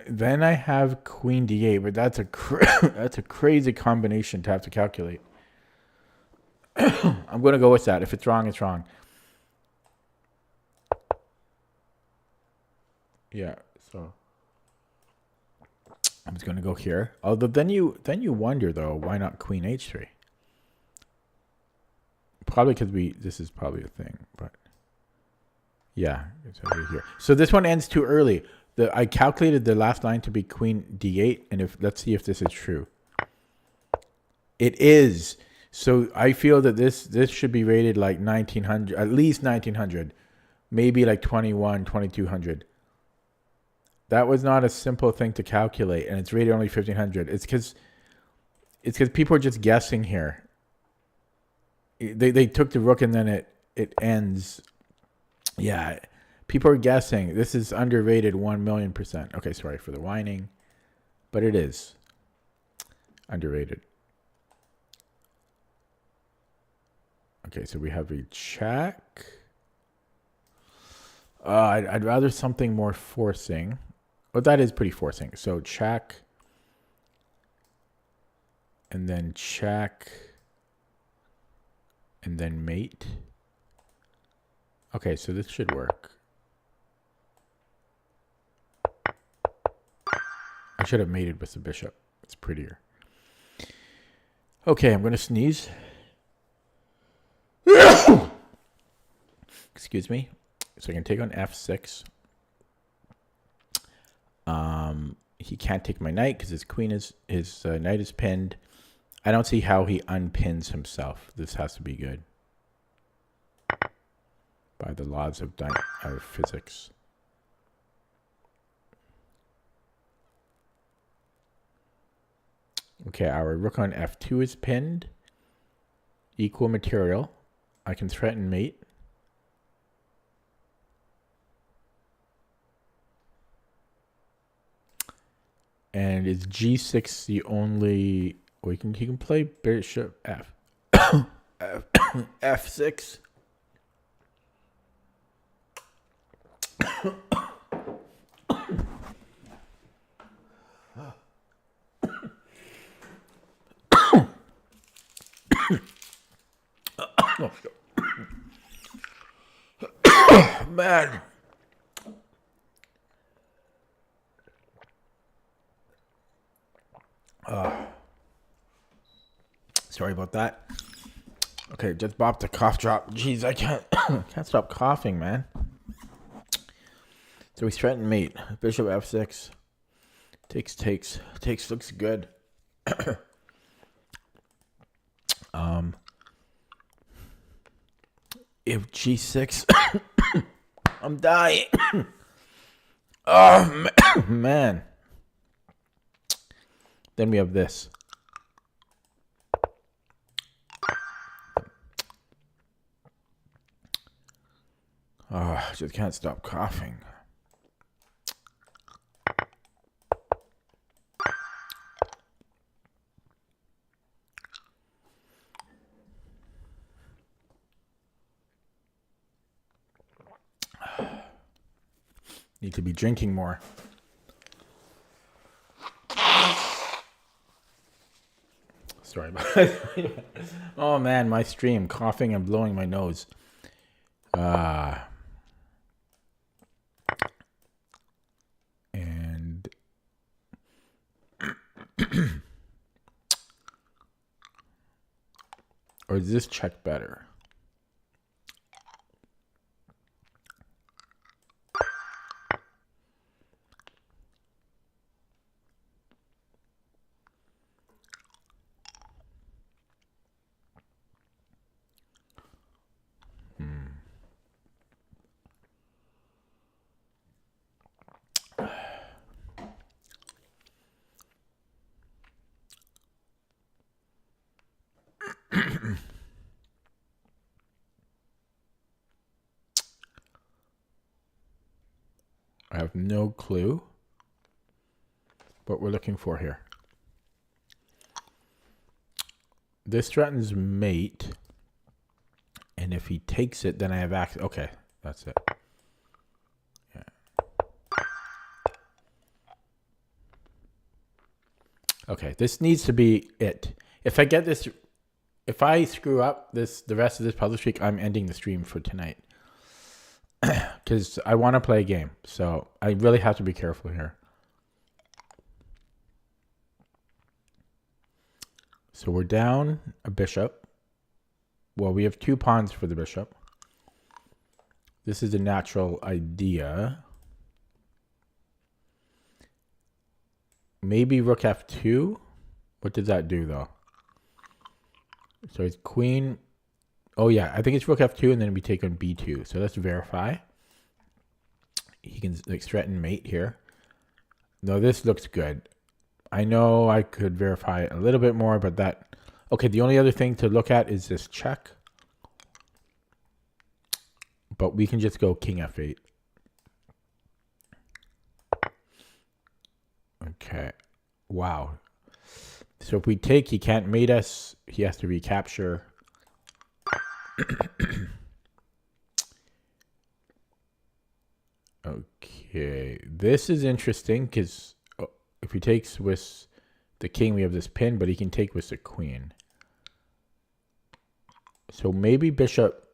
Then I have queen d8, but that's that's a crazy combination to have to calculate. I'm going to go with that. If it's wrong, it's wrong. Yeah, so I'm just going to go here. Although then you wonder though, why not queen h3? Probably because this is probably a thing, but yeah, it's over here. So this one ends too early. I calculated the last line to be queen d8, and let's see if this is true. It is. So I feel that this should be rated like 1900, at least 1900, maybe like 2200. That was not a simple thing to calculate, and it's rated only 1500. It's because people are just guessing here. They took the rook and then it ends. Yeah. People are guessing. This is underrated 1,000,000%. Okay, sorry for the whining, but it is underrated. Okay, so we have a check. I'd rather something more forcing. Well, that is pretty forcing. So check, and then check, and then mate. Okay, so this should work. I should have mated with the bishop. It's prettier. Okay, I'm going to sneeze. Excuse me. So I can take on f6. He can't take my knight because his knight is pinned. I don't see how he unpins himself. This has to be good by the laws of physics. Okay, our rook on f2 is pinned. Equal material. I can threaten mate. And is g6 the only... Well, he can play bishop f. f6. Man. Sorry about that. Okay, just bopped the cough drop. Jeez, I can't can't stop coughing, man. So we threaten mate. Bishop f6. Takes looks good. If g6, I'm dying. Oh man. Then we have this. Oh, I just can't stop coughing. Need to be drinking more. Sorry about that. Oh man, my stream, coughing and blowing my nose. And or does this check better? I have no clue what we're looking for here. This threatens mate. And if he takes it, then I have access. Okay, that's it. Yeah. Okay, this needs to be it. If I get this, if I screw up this, the rest of this puzzle streak, I'm ending the stream for tonight. Because I want to play a game. So I really have to be careful here. So we're down a bishop. Well, we have 2 pawns for the bishop. This is a natural idea. Maybe rook f2. What does that do, though? So it's queen. Oh, yeah. I think it's rook f2, and then we take on b2. So let's verify. He can like threaten mate here. No, this looks good. I know I could verify it a little bit more, but that... Okay, the only other thing to look at is this check. But we can just go king f8. Okay. Wow. So if we take, he can't mate us. He has to recapture. Okay. This is interesting because if he takes with the king, we have this pin, but he can take with the queen. So maybe bishop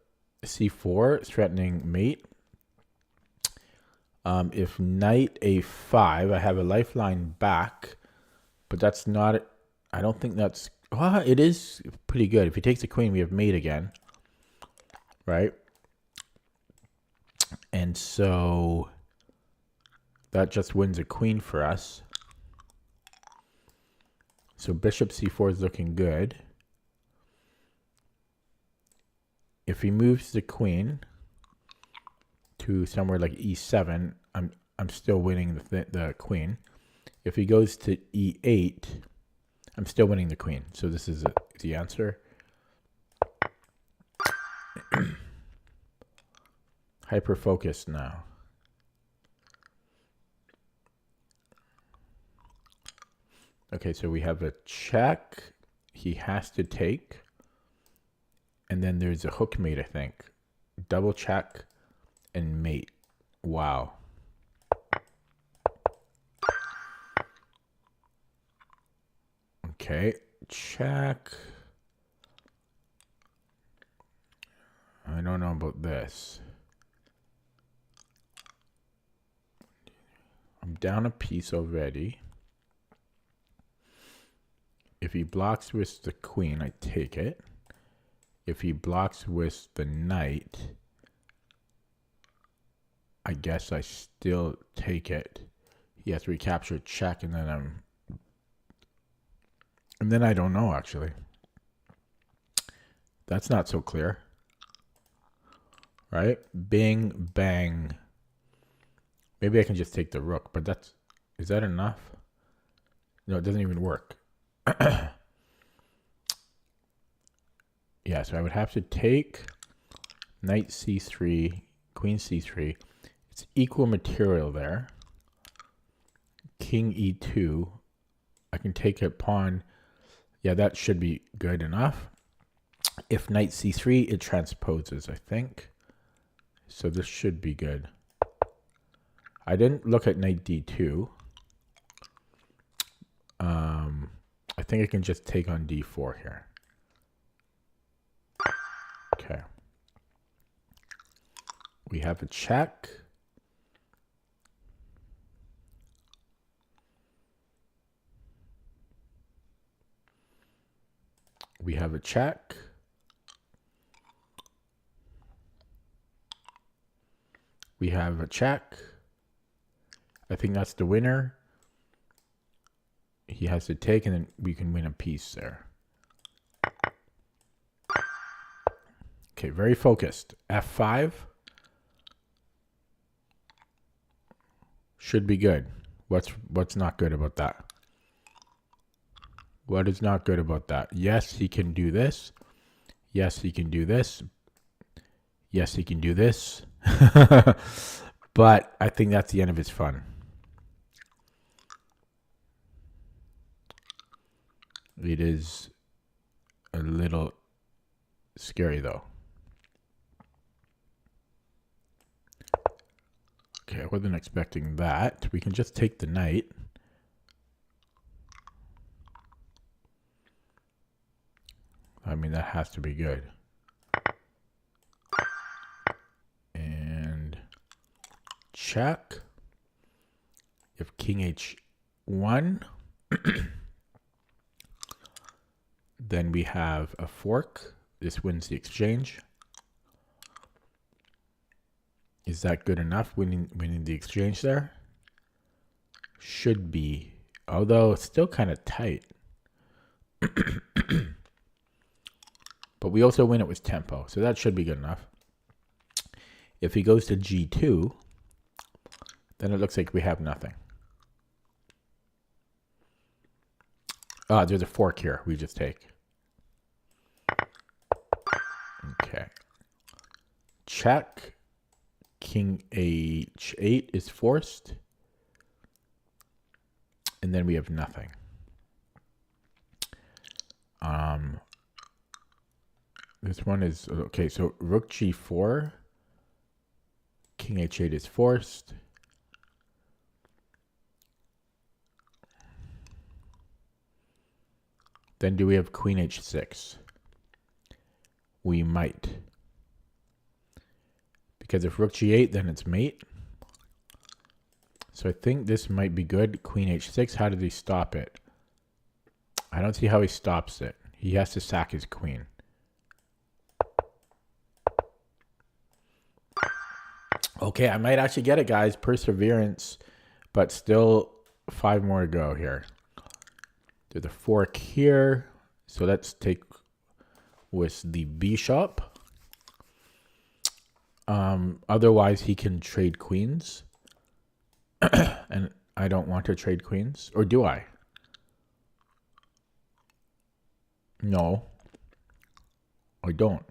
c4 threatening mate. If knight a5, I have a lifeline back, but that's not, I don't think that's, well, it is pretty good. If he takes the queen, we have mate again, right? And so that just wins a queen for us. So bishop c4 is looking good. If he moves the queen to somewhere like e7, I'm still winning the queen. If he goes to e8, I'm still winning the queen. So this is the answer. Hyper focused now. Okay, so we have a check. He has to take. And then there's a hook mate, I think. Double check and mate. Wow. Okay, check. I don't know about this. I'm down a piece already. If he blocks with the queen, I take it. If he blocks with the knight, I guess I still take it. He has to recapture check, and then I don't know, actually. That's not so clear. Right? Bing, bang. Maybe I can just take the rook, but is that enough? No, it doesn't even work. Yeah, so I would have to take knight c3, queen c3. It's equal material there. King e2. I can take a pawn. Yeah, that should be good enough. If knight c3, it transposes, I think. So this should be good. I didn't look at knight d2. I think I can just take on d4 here. Okay. We have a check. We have a check. We have a check. I think that's the winner. He has to take, and then we can win a piece there. Okay, very focused. F5. Should be good. What's not good about that? What is not good about that? Yes, he can do this. Yes, he can do this. Yes, he can do this. But I think that's the end of his fun. It is a little scary, though. Okay, I wasn't expecting that. We can just take the knight. I mean, that has to be good. And check. If king h1, then we have a fork. This wins the exchange. Is that good enough? Winning the exchange there? Should be. Although it's still kind of tight. But we also win it with tempo, so that should be good enough. If he goes to g2, then it looks like we have nothing. Ah, there's a fork here we just take. Okay. Check. King h8 is forced. And then we have nothing. This one is, okay, so rook g4. King h8 is forced. Then do we have queen h6? We might. Because if rook g8, then it's mate. So I think this might be good. Queen h6, how did he stop it? I don't see how he stops it. He has to sack his queen. Okay, I might actually get it, guys. Perseverance, but still 5 more to go here. There's a fork here. So let's take with the bishop. Otherwise, he can trade queens. And I don't want to trade queens. Or do I? No. I don't.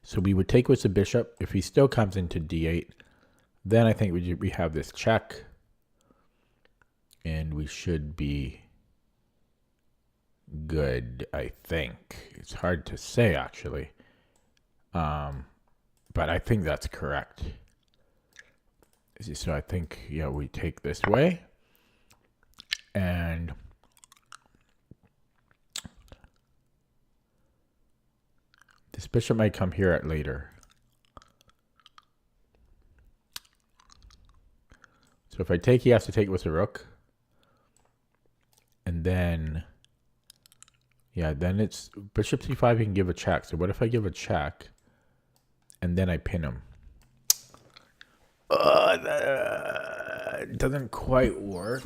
So we would take with the bishop. If he still comes into d8, then I think we have this check. And we should be good, I think. It's hard to say, actually. But I think that's correct. So I think, yeah, we take this way. And This bishop might come here at later. So if I take, he has to take with the rook. And then, yeah, then it's bishop c5, he can give a check. So what if I give a check and then I pin him? That doesn't quite work.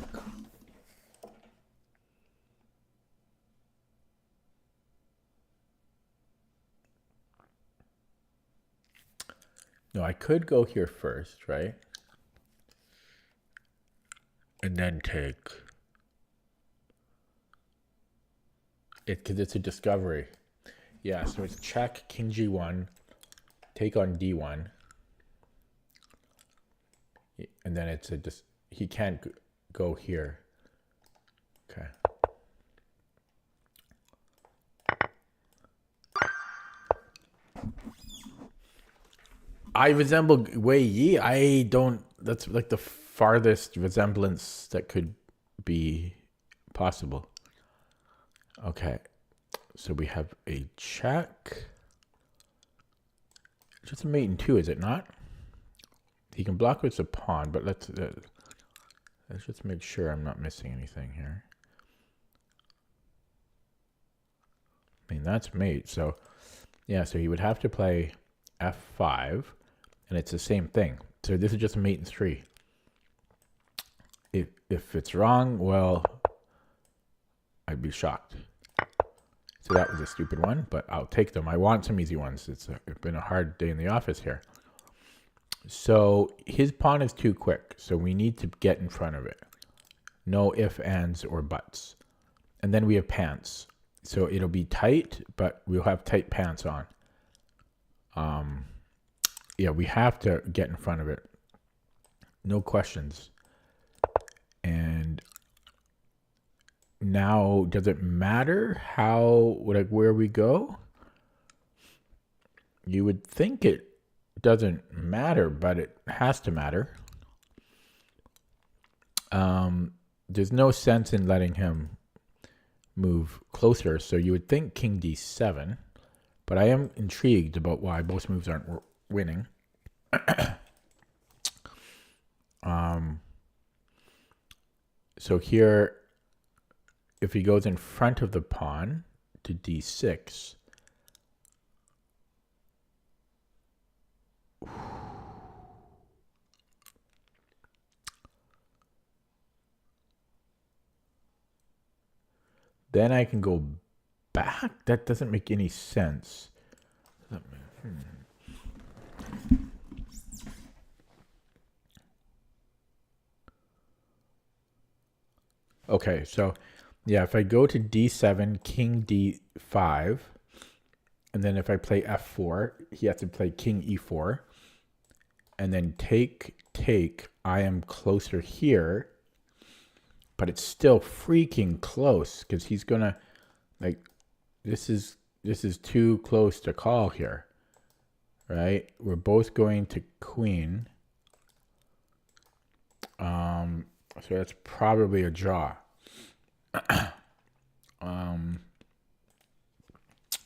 No, I could go here first, right? And then take it because it's a discovery. Yeah, so it's check, king g1, take on d1. And then it's he can't go here. Okay. I resemble Wei Yi. I don't. That's like the farthest resemblance that could be possible. Okay. So we have a check. Just a mate in two, is it not? He can block with a pawn, but let's just make sure I'm not missing anything here. I mean, that's mate. So, yeah, so he would have to play f5, and it's the same thing. So this is just a mate in three. If it's wrong, well, I'd be shocked. So that was a stupid one, but I'll take them. I want some easy ones. It's been a hard day in the office here. So his pawn is too quick, so we need to get in front of it. No ifs, ands, or buts. And then we have pants. So it'll be tight, but we'll have tight pants on. Yeah, we have to get in front of it. No questions. And now, does it matter how, like, where we go? You would think it doesn't matter, but it has to matter. There's no sense in letting him move closer, so you would think king d7, but I am intrigued about why both moves aren't winning. So here, if he goes in front of the pawn to d6, then I can go back? That doesn't make any sense. Okay, so yeah, if I go to d7, king d5, and then if I play f4, he has to play king e4, and then take, I am closer here, but it's still freaking close because he's gonna, like, this is too close to call here, right? We're both going to queen. So that's probably a draw.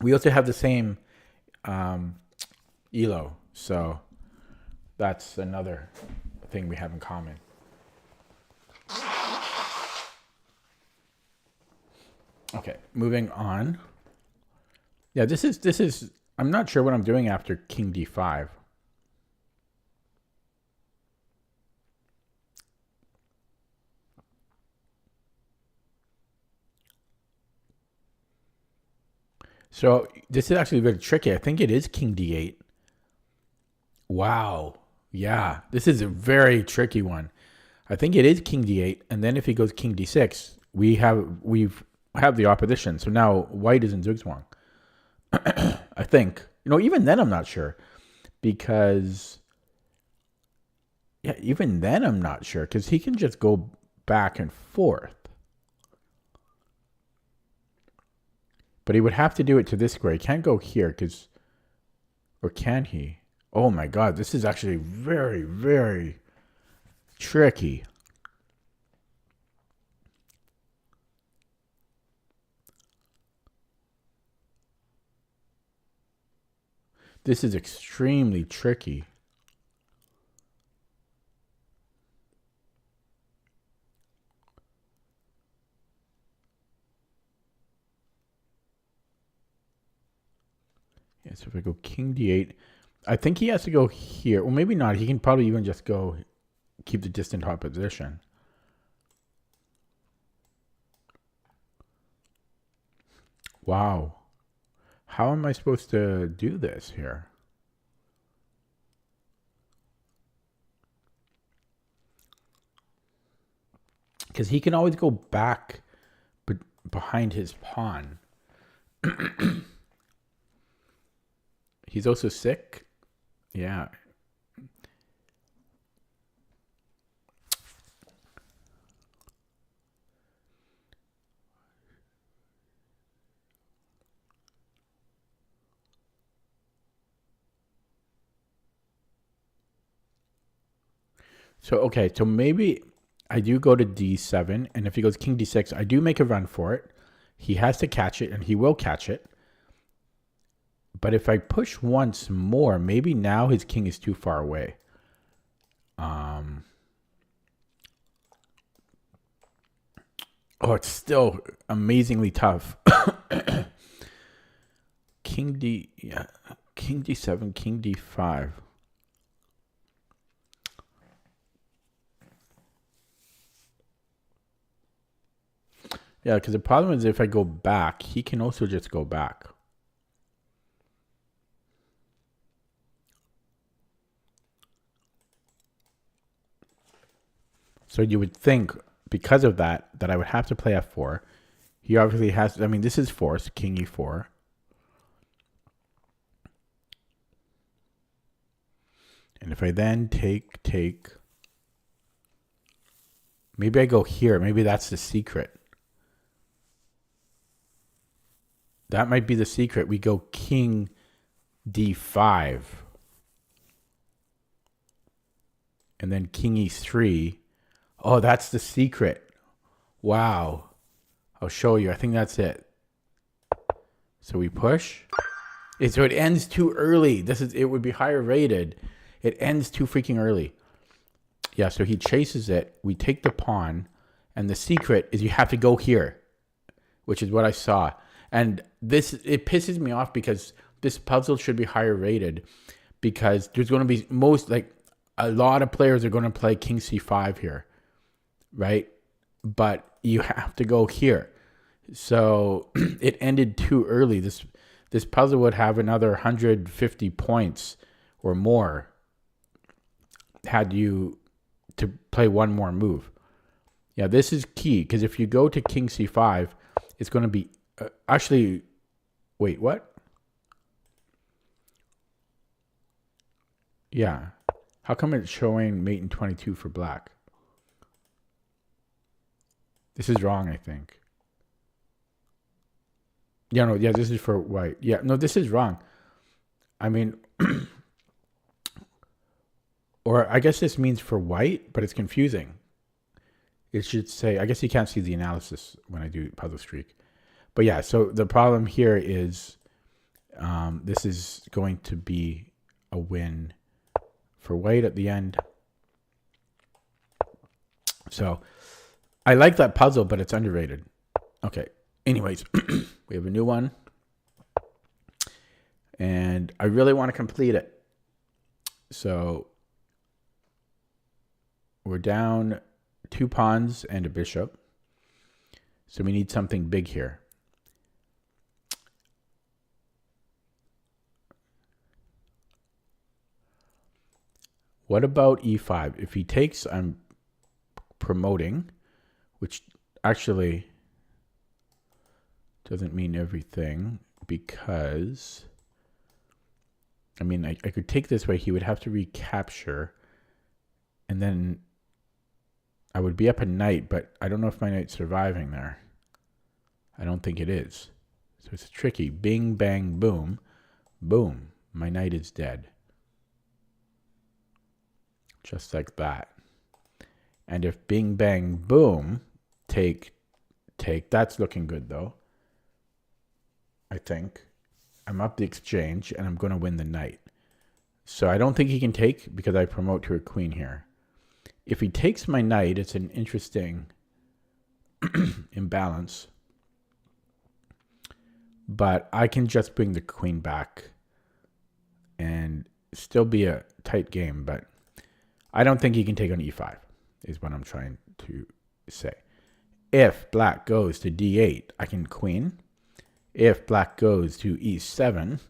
We also have the same ELO, so that's another thing we have in common. Okay, moving on. Yeah, this is I'm not sure what I'm doing after king d5. So this is actually very tricky. I think it is king d8. Wow. Yeah, this is a very tricky one. I think it is king d8, and then if he goes king d6, we have the opposition. So now white is in zugzwang. I think. Even then I'm not sure. Because yeah, even then I'm not sure because he can just go back and forth. But he would have to do it to this square. He can't go here because, or can he? Oh my God, this is actually very, very tricky. This is extremely tricky. Yeah, so if I go king d8, I think he has to go here. Well, maybe not. He can probably even just go keep the distant top position. Wow. How am I supposed to do this here? Because he can always go back behind his pawn. He's also sick. Yeah. So, okay. So maybe I do go to d7. And if he goes king d6, I do make a run for it. He has to catch it, and he will catch it. But if I push once more, maybe now his king is too far away. Oh, it's still amazingly tough. King d7, king d5. Yeah, because the problem is if I go back, he can also just go back. So you would think, because of that I would have to play f4. He obviously has, I mean, this is forced, king e4. And if I then take, maybe I go here. Maybe that's the secret. That might be the secret. We go king d5. And then king e3. Oh, that's the secret. Wow. I'll show you. I think that's it. So we push. So it ends too early. It would be higher rated. It ends too freaking early. Yeah, so he chases it. We take the pawn. And the secret is you have to go here, which is what I saw. And it pisses me off because this puzzle should be higher rated, because there's going to be a lot of players are going to play king c5 here, right? But you have to go here. So it ended too early. This puzzle would have another 150 points or more had you to play one more move. Yeah, this is key, because if you go to king c5, it's going to be actually. Wait, what? Yeah. How come it's showing mate in 22 for black? This is wrong, I think. Yeah, no, yeah, this is for white. Yeah, no, this is wrong. I mean, or I guess this means for white, but it's confusing. It should say, I guess you can't see the analysis when I do puzzle streak. But yeah, so the problem here is this is going to be a win for white at the end. So I like that puzzle, but it's underrated. Okay. Anyways, we have a new one. And I really want to complete it. So we're down 2 pawns and a bishop. So we need something big here. What about e5? If he takes, I'm promoting, which actually doesn't mean everything, because, I mean, I could take this way. He would have to recapture, and then I would be up a knight, but I don't know if my knight's surviving there. I don't think it is. So it's tricky. Bing, bang, boom. Boom. My knight is dead. Just like that. And if bing, bang, boom, take, that's looking good though, I think. I'm up the exchange, and I'm going to win the knight. So I don't think he can take because I promote to a queen here. If he takes my knight, it's an interesting imbalance. But I can just bring the queen back and still be a tight game. But I don't think he can take on e5, is what I'm trying to say. If black goes to d8, I can queen. If black goes to e7,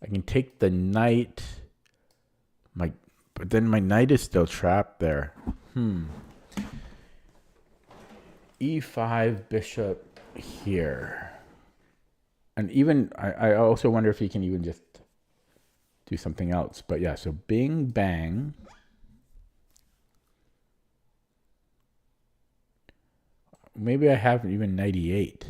I can take the knight. But then my knight is still trapped there. E5, bishop here. And even, I also wonder if he can even just do something else. But yeah, so bing, bang. Maybe I have even knight e8.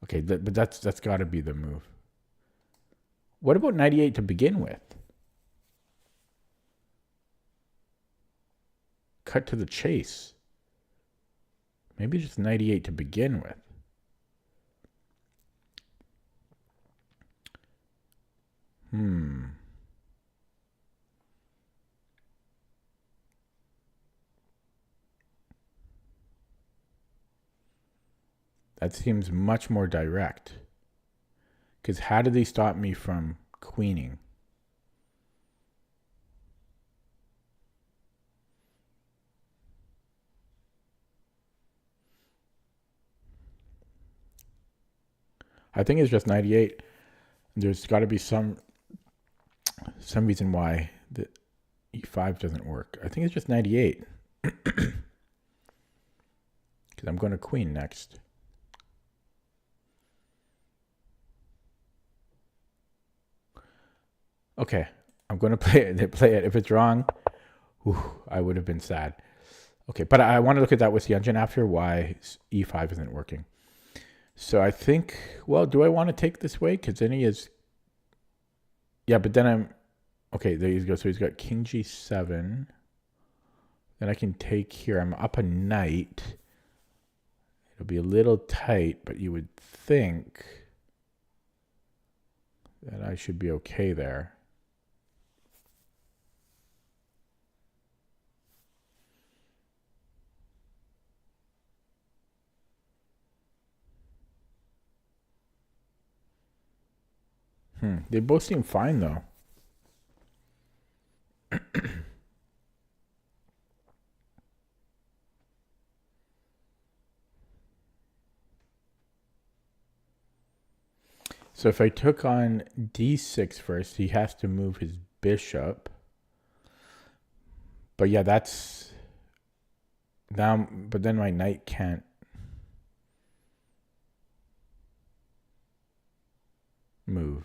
Okay, but that's got to be the move. What about knight e8 to begin with? Cut to the chase. Maybe just knight e8 to begin with. That seems much more direct. Because how did he stop me from queening? I think it's just 98. There's got to be some reason why the e5 doesn't work. I think it's just 98. Because I'm going to queen next. Okay, I'm going to play it. If it's wrong, I would have been sad. Okay, but I want to look at that with the engine after why e5 isn't working. So I think, well, do I want to take this way? Because then he is, yeah, but then I'm, okay, there you go. So he's got king g7. Then I can take here. I'm up a knight. It'll be a little tight, but you would think that I should be okay there. They both seem fine, though. So if I took on d6 first, he has to move his bishop. But yeah, that's... now, but then my knight can't... move.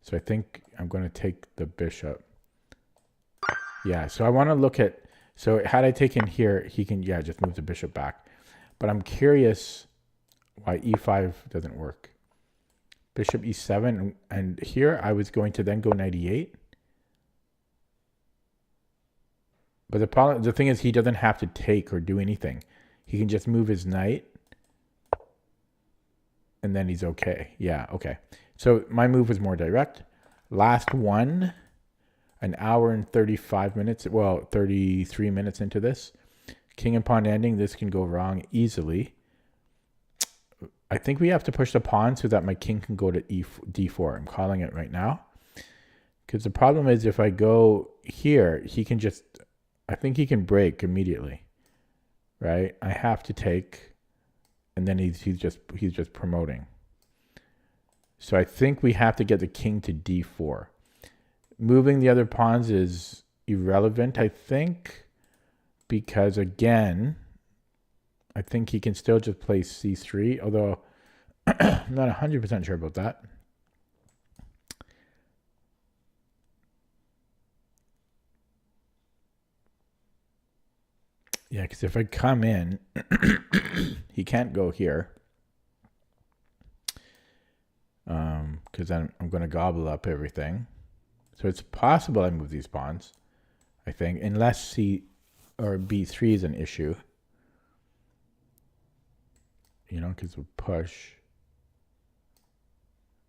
So I think I'm going to take the bishop. Yeah, so I want to look at... so had I taken here, he can, yeah, just move the bishop back. But I'm curious why e5 doesn't work. Bishop e7, and here I was going to then go knight e8. But the thing is, he doesn't have to take or do anything. He can just move his knight, and then he's okay. Yeah, okay. So my move was more direct. Last one, an hour and 35 minutes. Well, 33 minutes into this. King and pawn ending. This can go wrong easily. I think we have to push the pawn so that my king can go to d4. I'm calling it right now. Because the problem is if I go here, he can just... I think he can break immediately. Right? I have to take... and then he's just promoting. So I think we have to get the king to d4. Moving the other pawns is irrelevant, I think. Because again... I think he can still just play c3, although I'm not 100% sure about that. Yeah, because if I come in, he can't go here. Because then I'm going to gobble up everything. So it's possible I move these pawns. I think, unless C or B3 is an issue. You know, because we push.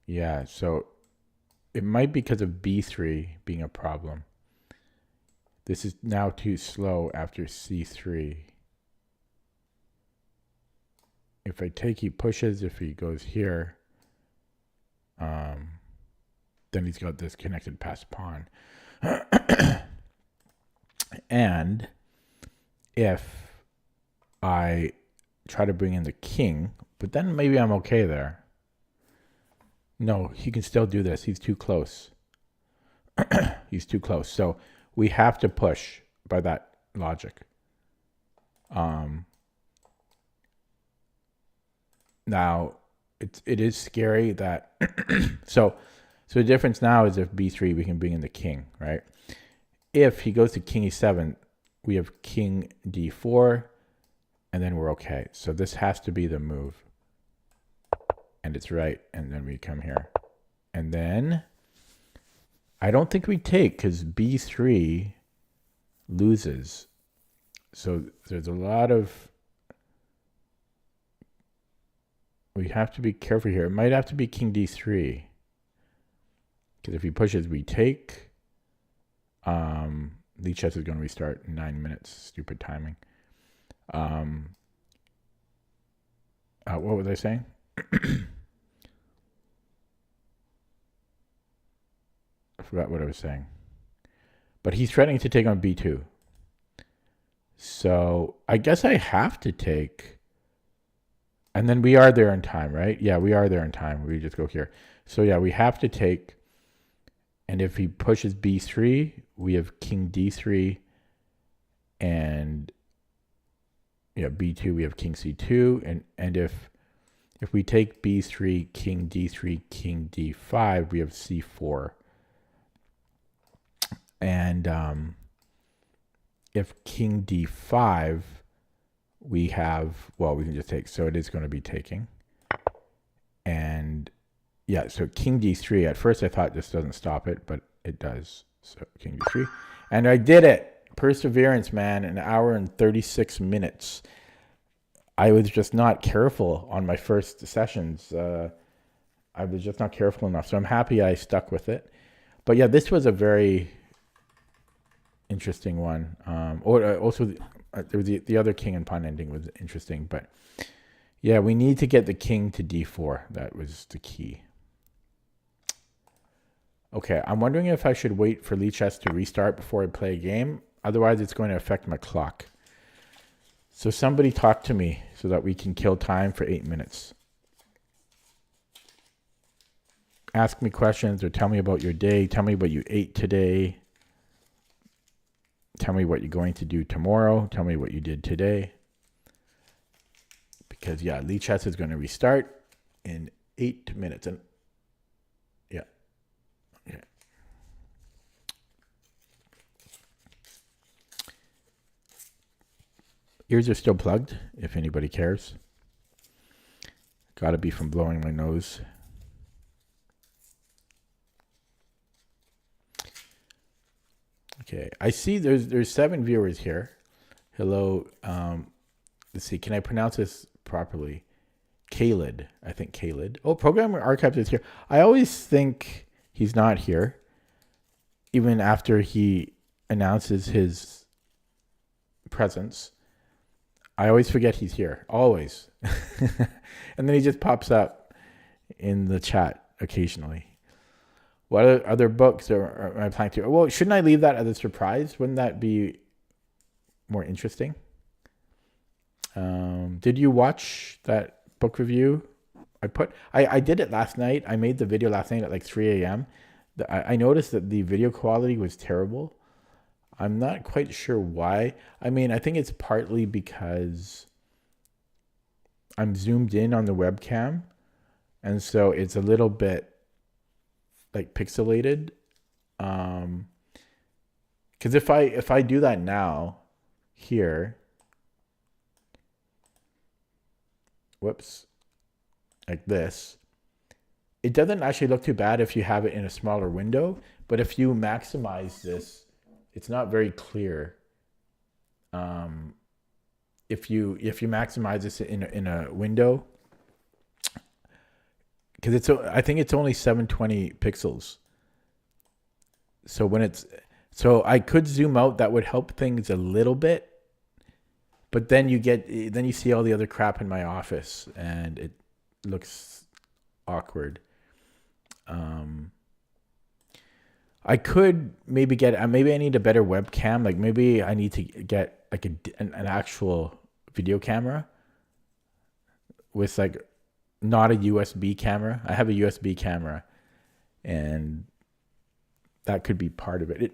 Yeah, so it might be because of B3 being a problem. This is now too slow after C3. If I take, he pushes. If he goes here, then he's got this connected pass pawn. And if I try to bring in the king, but then maybe I'm okay there. No, he can still do this. He's too close. He's too close. So we have to push by that logic. Now it is scary that so the difference now is if B3 we can bring in the king, right? If he goes to king E7, we have king D4, and then we're okay. So this has to be the move. And it's right, and then we come here. And then I don't think we take because B3 loses. So there's a lot of, we have to be careful here. It might have to be king D3. Because if he pushes, we take. Lichess is going to restart in 9 minutes. Stupid timing. What was I saying? I forgot what I was saying. But he's threatening to take on B2. So I guess I have to take. And then we are there in time, right? Yeah, we are there in time. We just go here. So yeah, we have to take. And if he pushes B3, we have king D3. And yeah, B2, we have king C2. And if we take B3, king D3, king D5, we have C4. And if king D5, we have, well, we can just take, so it is going to be taking. And yeah, so king D3, at first I thought this doesn't stop it, but it does. So king D3. And I did it. Perseverance, man, an hour and 36 minutes. I was just not careful on my first sessions. I was just not careful enough. So I'm happy I stuck with it. But yeah, this was a very interesting one. Also, there was the other king and pawn ending was interesting. But yeah, we need to get the king to D4. That was the key. Okay, I'm wondering if I should wait for Lichess to restart before I play a game. Otherwise, it's going to affect my clock. So somebody talk to me so that we can kill time for 8 minutes. Ask me questions or tell me about your day. Tell me what you ate today. Tell me what you're going to do tomorrow. Tell me what you did today. Because, yeah, Lichess is going to restart in 8 minutes. And yeah. Ears are still plugged, if anybody cares. Gotta be from blowing my nose. Okay, I see there's 7 viewers here. Hello, let's see, can I pronounce this properly? Khalid, I think Khalid. Oh, Programmer Archives is here. I always think he's not here, even after he announces his presence. I always forget he's here, always. And then he just pops up in the chat occasionally. What other books am I planning to? Well, shouldn't I leave that as a surprise? Wouldn't that be more interesting? Did you watch that book review I did it last night. I made the video last night at like 3 a.m. I noticed that the video quality was terrible. I'm not quite sure why. I mean, I think it's partly because I'm zoomed in on the webcam, and so it's a little bit like pixelated. Because if I do that now, here, whoops, like this, it doesn't actually look too bad if you have it in a smaller window. But if you maximize this it's not very clear. Um, if you maximize this in a window, because I think it's only 720 pixels. So so I could zoom out. That would help things a little bit. But then you see all the other crap in my office, and it looks awkward. I could maybe maybe I need a better webcam. Like maybe I need to get like an actual video camera with like not a USB camera. I have a USB camera, and that could be part of it.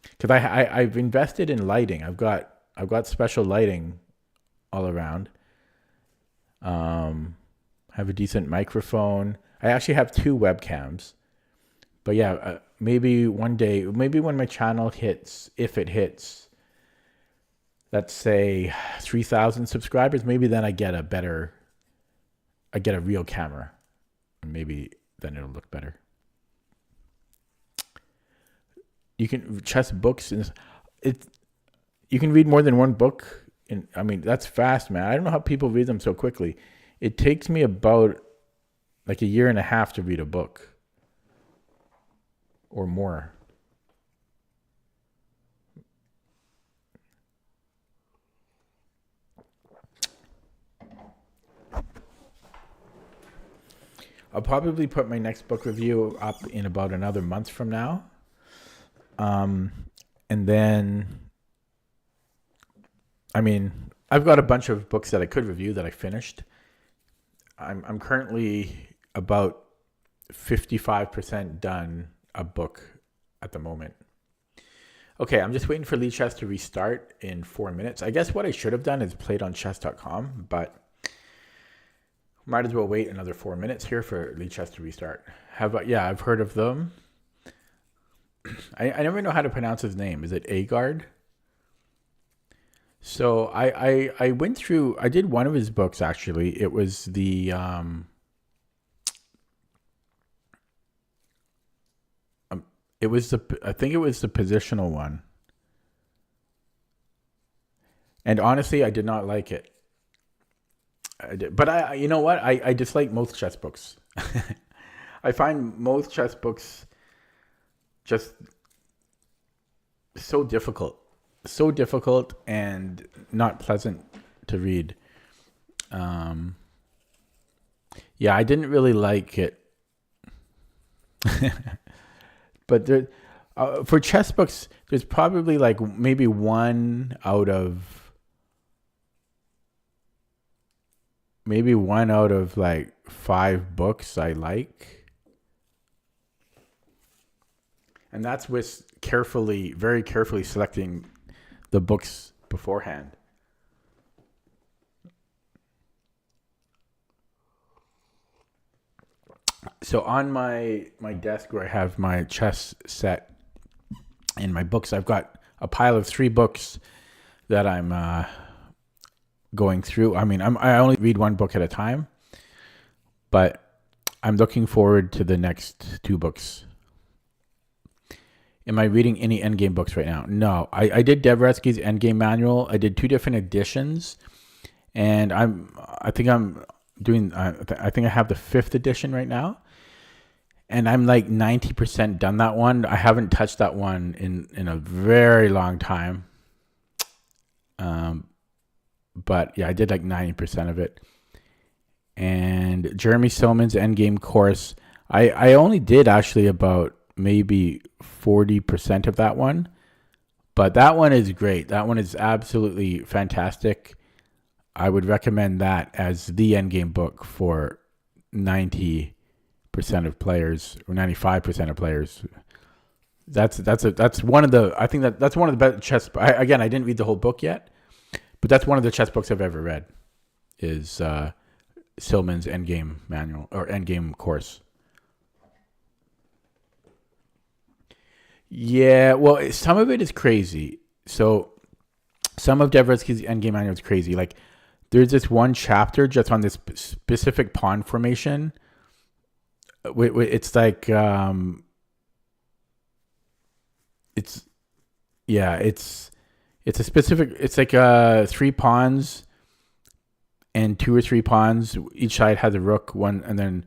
Because I've invested in lighting. I've got special lighting all around. Have a decent microphone. I actually have 2 webcams. But yeah, maybe one day, maybe when my channel hits, if it hits, let's say 3,000 subscribers, maybe then I get a real camera. Maybe then it'll look better. You can chess books you can read more than one book. That's fast, man. I don't know how people read them so quickly. It takes me about like a year and a half to read a book. Or more. I'll probably put my next book review up in about another month from now. And then, I've got a bunch of books that I could review that I finished. I'm currently about 55% done a book at the moment. Okay, I'm just waiting for Lead Chess to restart in 4 minutes. I guess what I should have done is played on chess.com, but might as well wait another 4 minutes here for Lead Chess to restart. I've heard of them. I never know how to pronounce his name. Is it Agard? So I went through, I did one of his books actually. It was the I think it was the positional one. And honestly, I did not like it. But you know what? I dislike most chess books. I find most chess books just so difficult and not pleasant to read. Yeah, I didn't really like it. But for chess books, there's probably like maybe one out of like 5 books I like. And that's with very carefully selecting the books beforehand. So on my desk where I have my chess set and my books, I've got a pile of 3 books that I'm going through. I only read one book at a time, but I'm looking forward to the next 2 books. Am I reading any endgame books right now? No. I did Dvoretsky's Endgame Manual. I did 2 different editions, and I think I have the 5th edition right now, and I'm like 90% done that one. I haven't touched that one in a very long time. But yeah, I did like 90% of it. And Jeremy Silman's Endgame course, I only did actually about maybe 40% of that one, but that one is great. That one is absolutely fantastic. I would recommend that as the endgame book for 90% of players or 95% of players. That's one of the, I think that's one of the best chess. I didn't read the whole book yet, but that's one of the chess books I've ever read. Is Silman's Endgame Manual or Endgame course. Yeah, well, some of it is crazy. So some of Dvoretsky's Endgame Manual is crazy. Like there's this one chapter just on this specific pawn formation. It's like it's yeah, it's a specific. It's like three pawns and two or three pawns. Each side has a rook, one, and then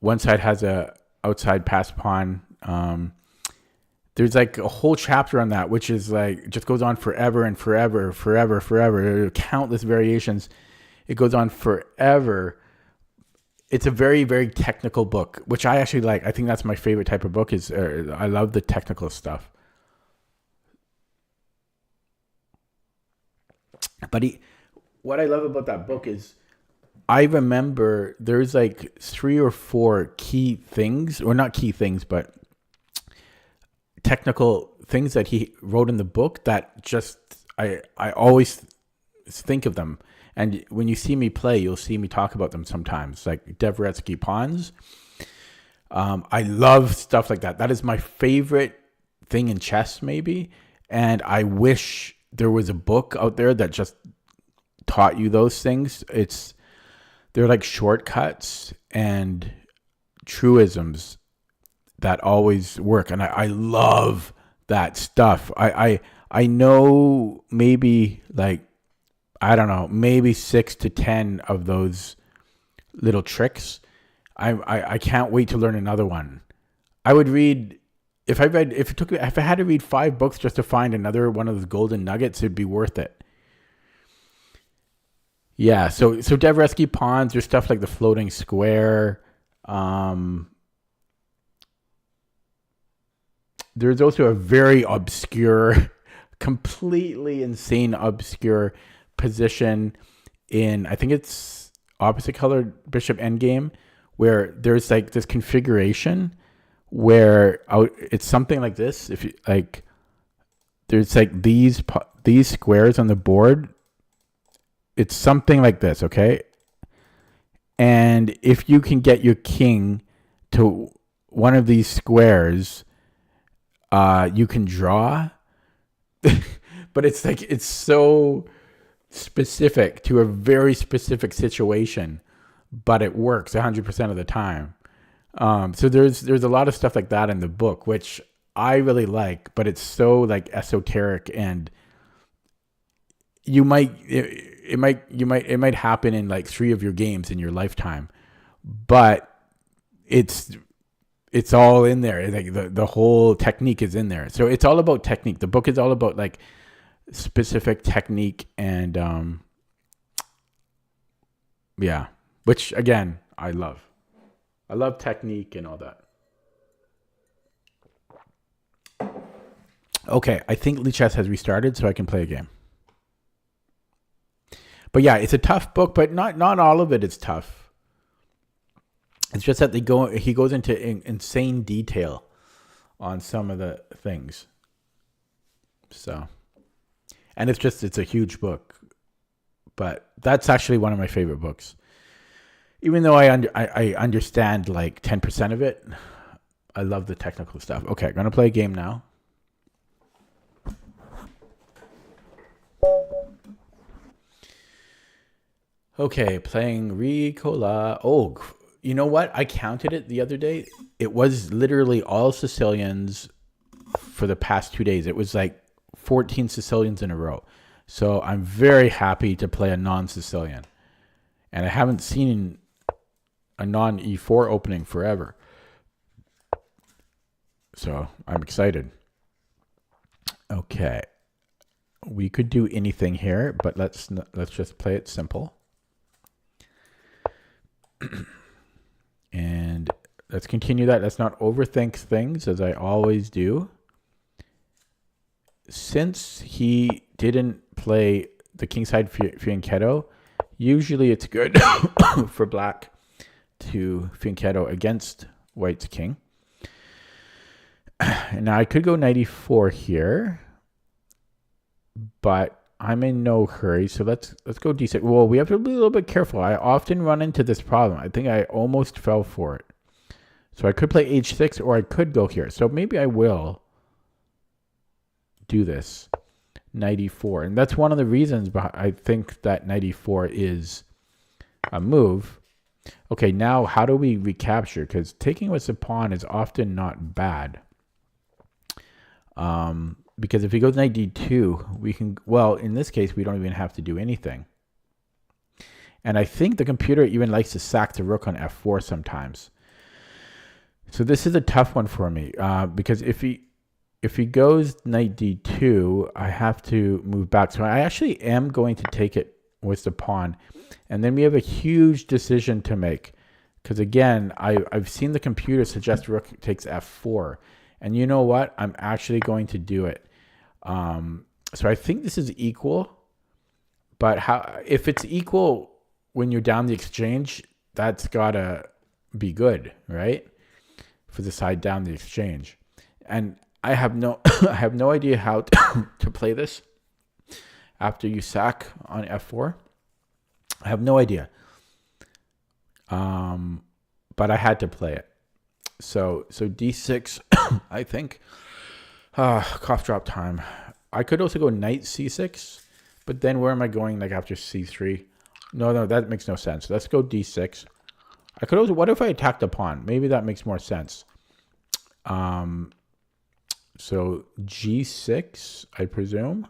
one side has a outside pass pawn. There's like a whole chapter on that, which is like just goes on forever and forever, forever, forever. There are countless variations. It goes on forever. It's a very, very technical book, which I actually like. I think that's my favorite type of book. Is I love the technical stuff. But what I love about that book is I remember there's like three or four key things, or not key things, but technical things that he wrote in the book that just I always think of them. And when you see me play, you'll see me talk about them sometimes, like Dvoretsky pawns. I love stuff like that. That is my favorite thing in chess, maybe. And I wish there was a book out there that just taught you those things. They're like shortcuts and truisms that always work, and I love that stuff. I know maybe like, I don't know, maybe 6 to 10 of those little tricks. I can't wait to learn another one. I would read if I had to read 5 books just to find another one of those golden nuggets, it'd be worth it. Yeah, so Dvoretsky pawns, there's stuff like the floating square. There's also a very obscure, completely insane obscure position in, I think it's opposite colored bishop endgame, where there's like this configuration where it's something like this. If you like, there's like these squares on the board. It's something like this, okay? And if you can get your king to one of these squares, you can draw. But it's like, it's so specific to a very specific situation, but it works 100% of the time. So there's a lot of stuff like that in the book, which I really like, but it's so like esoteric, and it might happen in like 3 of your games in your lifetime, but it's all in there. Like the whole technique is in there. So it's all about technique. The book is all about like specific technique, and yeah, which again, I love technique and all that. Okay, I think Lichess has restarted, so I can play a game. But yeah, it's a tough book, but not all of it is tough. It's just that he goes into insane detail on some of the things. So, and it's a huge book, but that's actually one of my favorite books. Even though I understand like 10% of it, I love the technical stuff. Okay, I'm gonna play a game now. Okay, playing Ricola. Oh, you know what? I counted it the other day. It was literally all Sicilians for the past 2 days. It was like 14 Sicilians in a row. So I'm very happy to play a non-Sicilian. And I haven't seen a non-E4 opening forever. So I'm excited. Okay. We could do anything here, but let's just play it simple. And let's continue that. Let's not overthink things, as I always do. Since he didn't play the kingside fianchetto, usually it's good for black to fianchetto against white's king. Now I could go knight e4 here, but I'm in no hurry, so let's go d6. Well, we have to be a little bit careful. I often run into this problem. I think I almost fell for it. So I could play h6, or I could go here. So maybe I will do this, knight e4. And that's one of the reasons I think that knight e4 is a move. Okay, now how do we recapture? Because taking with the pawn is often not bad. Because if he goes knight d2, we can, well, in this case, we don't even have to do anything. And I think the computer even likes to sack the rook on f4 sometimes. So this is a tough one for me, because if he goes knight d2, I have to move back. So I actually am going to take it with the pawn. And then we have a huge decision to make. Because again, I've seen the computer suggest rook takes f4. And you know what? I'm actually going to do it. So I think this is equal. But if it's equal when you're down the exchange, that's got to be good, right? For the side down the exchange. And I have no I have no idea how to play this after you sack on f4. I have no idea. But I had to play it. So d6, I think. Cough drop time. I could also go knight c6, but then where am I going like after c3? No, that makes no sense. Let's go d6. I could also, what if I attack the pawn? Maybe that makes more sense. So g6, I presume.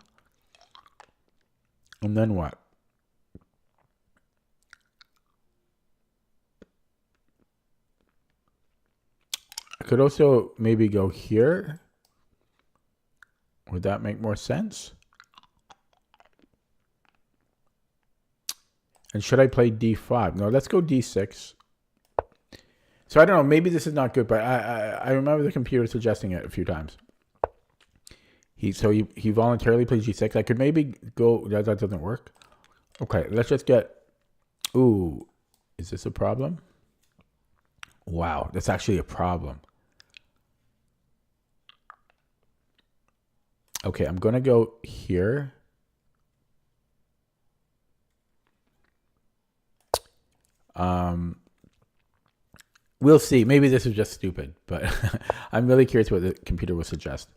And then what? I could also maybe go here. Would that make more sense? And should I play d5? No, let's go d6. So I don't know. Maybe this is not good, but I remember the computer suggesting it a few times. He voluntarily plays g6. I could maybe go. That doesn't work. Okay, let's just get. Ooh, is this a problem? Wow, that's actually a problem. Okay, I'm gonna go here. We'll see. Maybe this is just stupid, but I'm really curious what the computer will suggest.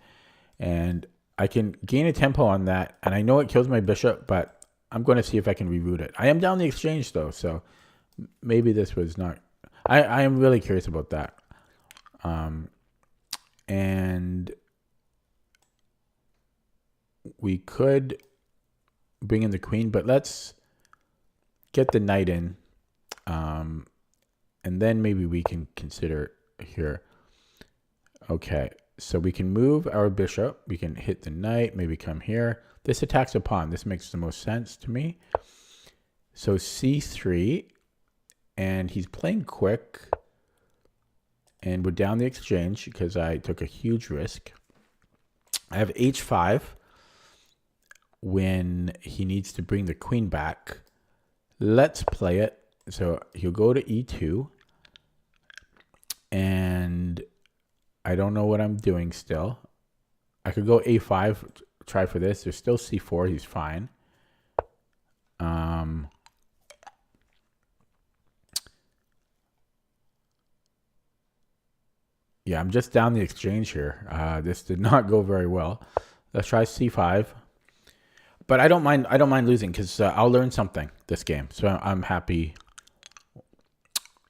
And I can gain a tempo on that, and I know it kills my bishop, but I'm going to see if I can reroute it. I am down the exchange, though, so maybe this was not... I am really curious about that. And we could bring in the queen, but let's get the knight in. And then maybe we can consider here. Okay, so we can move our bishop. We can hit the knight, maybe come here. This attacks a pawn. This makes the most sense to me. So c3, and he's playing quick. And we're down the exchange because I took a huge risk. I have h5 when he needs to bring the queen back. Let's play it. So he'll go to e2. And I don't know what I'm doing still. I could go a5, try for this. There's still c4. He's fine. Yeah, I'm just down the exchange here. This did not go very well. Let's try c5. But I don't mind losing because I'll learn something this game. So I'm happy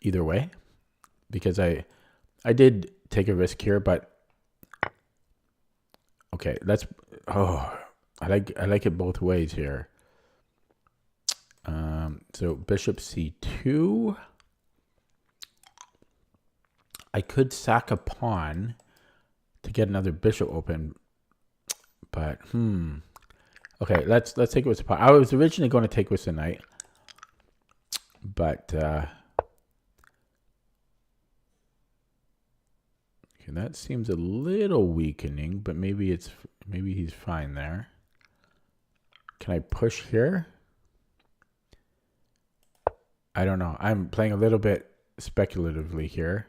either way because I did take a risk here, but okay, let's I like it both ways here. So bishop c2. I could sack a pawn to get another bishop open, but okay, let's take it with the pawn. I was originally going to take with the knight, but okay, that seems a little weakening, but maybe he's fine there. Can I push here? I don't know. I'm playing a little bit speculatively here.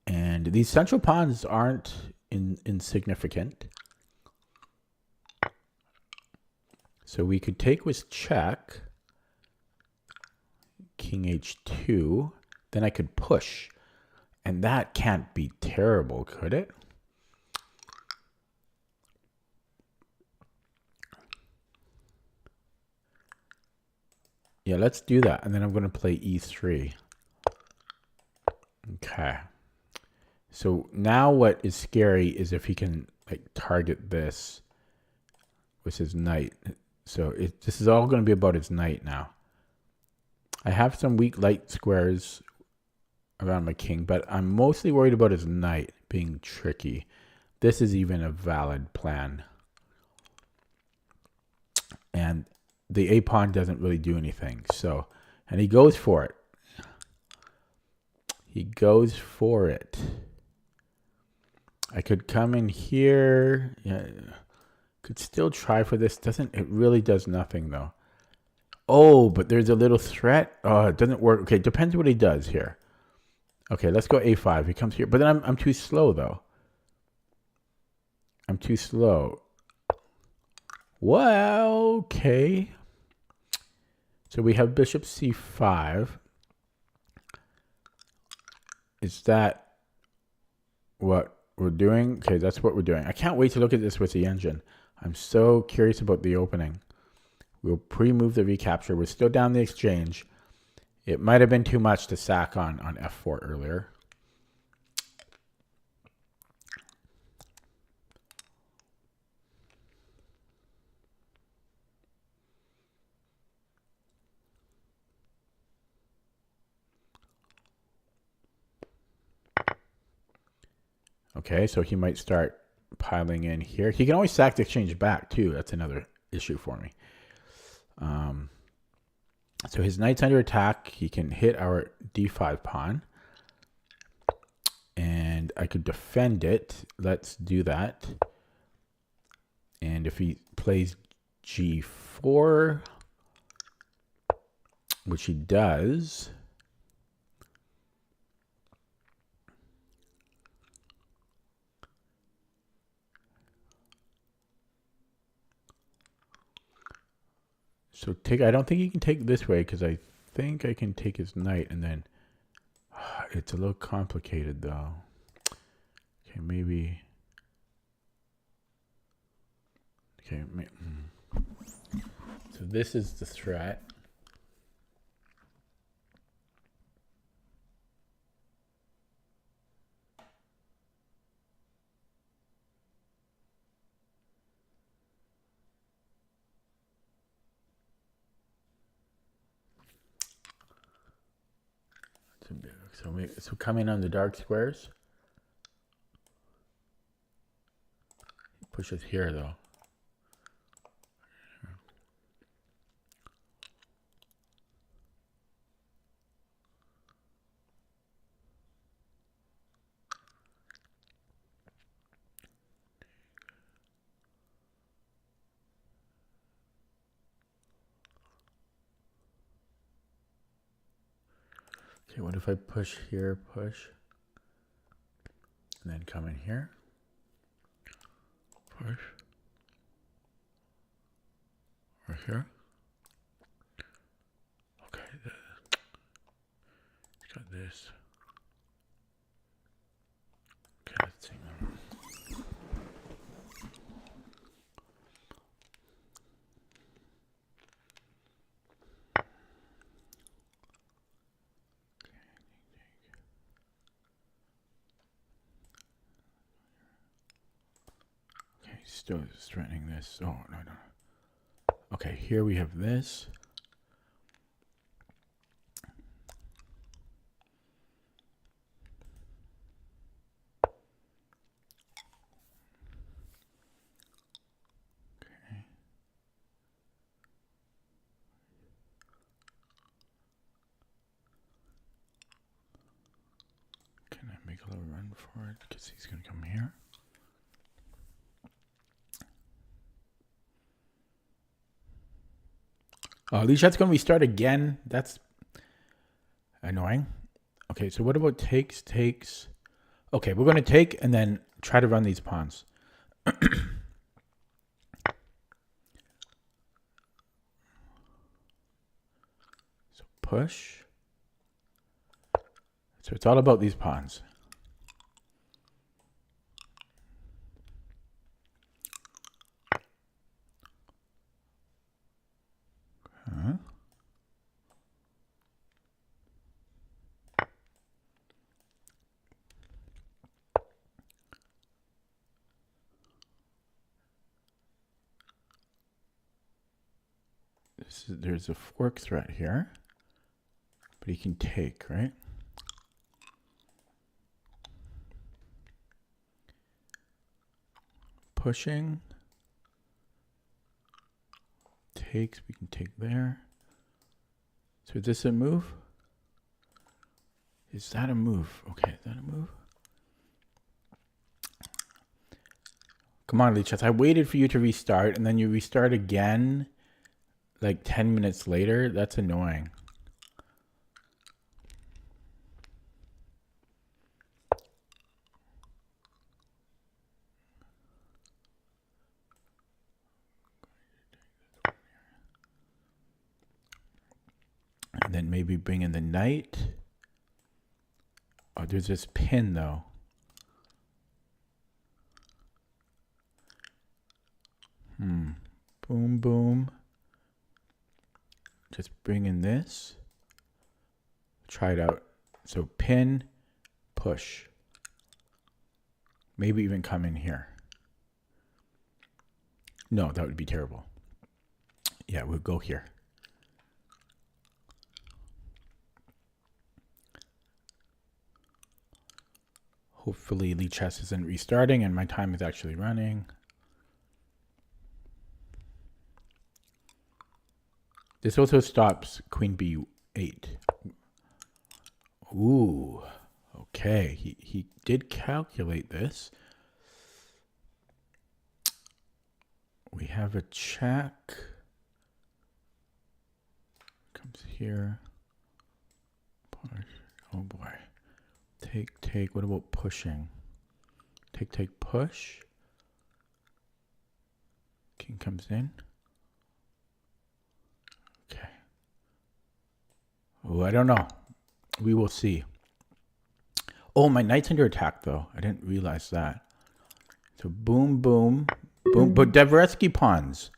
And these central pawns aren't insignificant. So we could take with check, king h2, then I could push. And that can't be terrible, could it? Yeah, let's do that. And then I'm going to play e3. Okay. So now what is scary is if he can like target this with his knight. So this is all going to be about his knight now. I have some weak light squares around my king, but I'm mostly worried about his knight being tricky. This is even a valid plan. And the A pawn doesn't really do anything. So, and he goes for it. He goes for it. I could come in here. Yeah, could still try for this. It really does nothing though. Oh, but there's a little threat. Oh, it doesn't work. Okay, depends what he does here. Okay, let's go A5. He comes here, but then I'm too slow though. I'm too slow. Well, okay. So we have bishop C5. Is that what we're doing? Okay, that's what we're doing. I can't wait to look at this with the engine. I'm so curious about the opening. We'll pre-move the recapture. We're still down the exchange. It might have been too much to sack on F4 earlier. Okay, so he might start piling in here. He can always sack the exchange back too. That's another issue for me. So his knight's under attack. He can hit our d5 pawn. And I could defend it. Let's do that. And if he plays g4, which he does, so I don't think he can take this way because I think I can take his knight and then it's a little complicated though. Okay, maybe. Okay, so this is the threat. So coming on the dark squares. Push it here though. Okay, what if I push here, push, and then come in here, push, or here? Okay, got this. Okay, let's see. Okay, still threatening this. Oh, no. Okay, here we have this. Can I make a little run for it? Because he's going to come here. Oh, Lichat's going to restart again. That's annoying. Okay, so what about takes? Okay, we're going to take and then try to run these pawns. So push. So it's all about these pawns. Okay. there's a fork threat here, but he can take, right? Pushing. Takes, we can take there. So is this a move? Is that a move? Okay, is that a move? Come on, Lichess. I waited for you to restart, and then you restart again like 10 minutes later. That's annoying. And then maybe bring in the knight. Oh, there's this pin, though. Boom, boom. Just bring in this. Try it out. So pin, push. Maybe even come in here. No, that would be terrible. Yeah, we'll go here. Hopefully Lichess isn't restarting and my time is actually running. This also stops queen b8. Ooh, okay. He did calculate this. We have a check. Comes here. Push. Oh boy. Take, take. What about pushing? Take, take, push. King comes in. Okay. Oh, I don't know. We will see. Oh, my knight's under attack, though. I didn't realize that. So boom, boom, boom. But Dvoretsky pawns.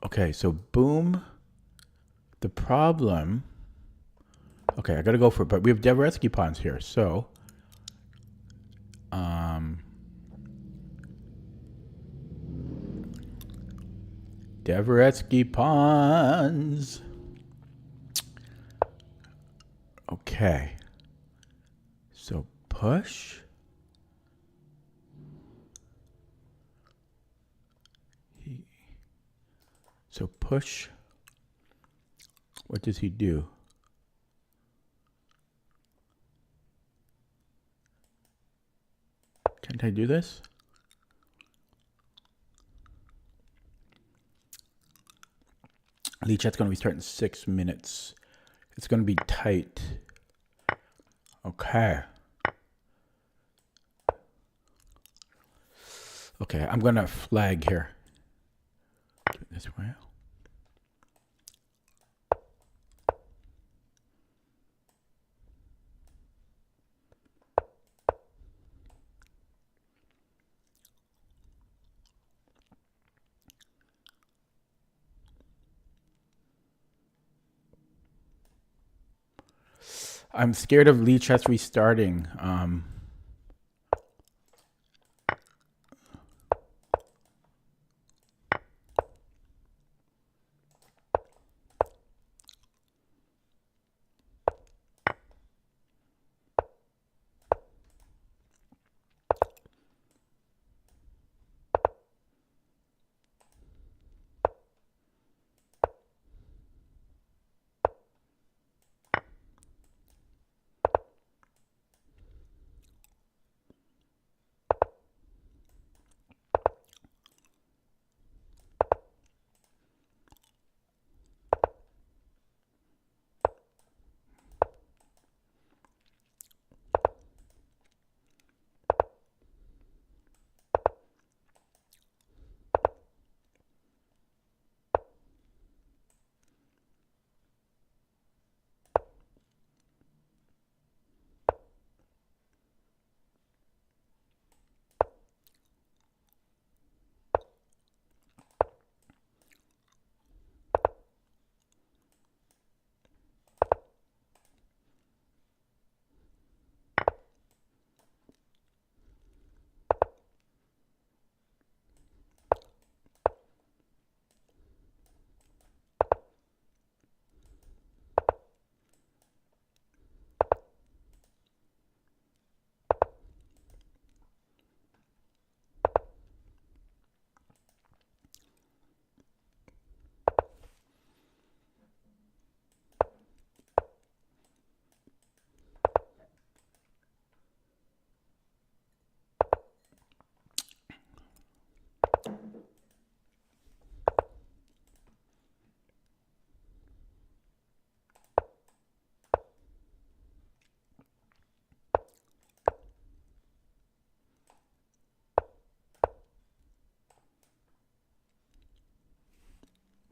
Okay, so boom. The problem... Okay, I gotta go for it, but we have Dvoretsky pawns here, so... Dvoretsky pawns. Okay. So push. So push. What does he do? Can't I do this? Lichess going to restart in 6 minutes. It's going to be tight. Okay. Okay, I'm going to flag here. Do it this way. I'm scared of Lichess restarting.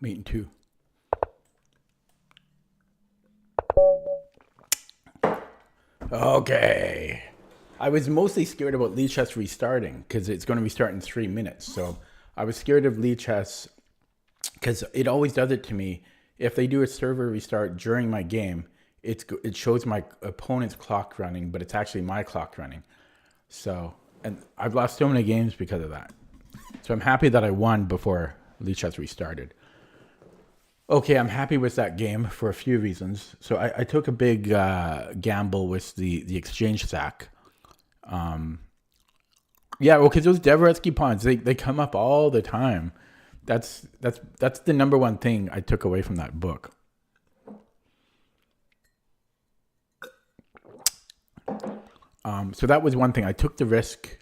Mate two. Okay. I was mostly scared about Lichess restarting because it's going to restart in 3 minutes. So I was scared of Lichess because it always does it to me. If they do a server restart during my game, it shows my opponent's clock running, but it's actually my clock running. So, and I've lost so many games because of that. So I'm happy that I won before Lichess restarted. Okay, I'm happy with that game for a few reasons. So I took a big gamble with the exchange sack. Yeah, well, because those Dvoretsky pawns, they come up all the time. That's the number one thing I took away from that book. So that was one thing. I took the risk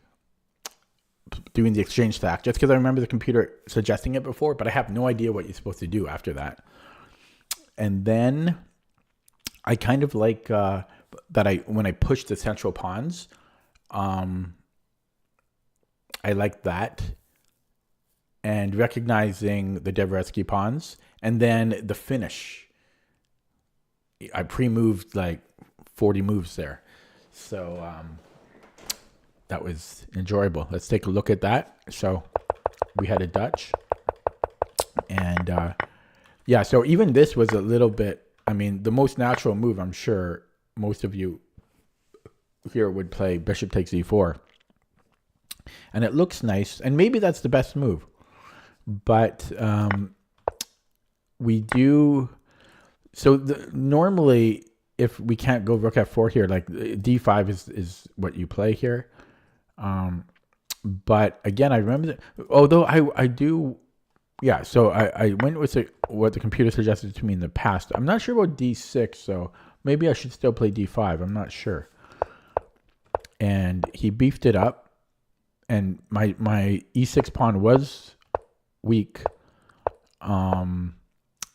doing the exchange stack just because I remember the computer suggesting it before, but I have no idea what you're supposed to do after that. And then I kind of like that when I push the central pawns, I like that. And recognizing the Dvoretsky pawns, and then the finish. I pre-moved like 40 moves there. So that was enjoyable. Let's take a look at that. So we had a Dutch. And yeah, so even this was a little bit, I mean, the most natural move, I'm sure most of you here would play bishop takes e4. And it looks nice. And maybe that's the best move. But we do, so normally if we can't go rook f4 here, like d5 is what you play here. But again, I remember that, although I do, yeah, so I went with what the computer suggested to me in the past. I'm not sure about d6, so maybe I should still play d5. I'm not sure. And he beefed it up, and my e6 pawn was weak.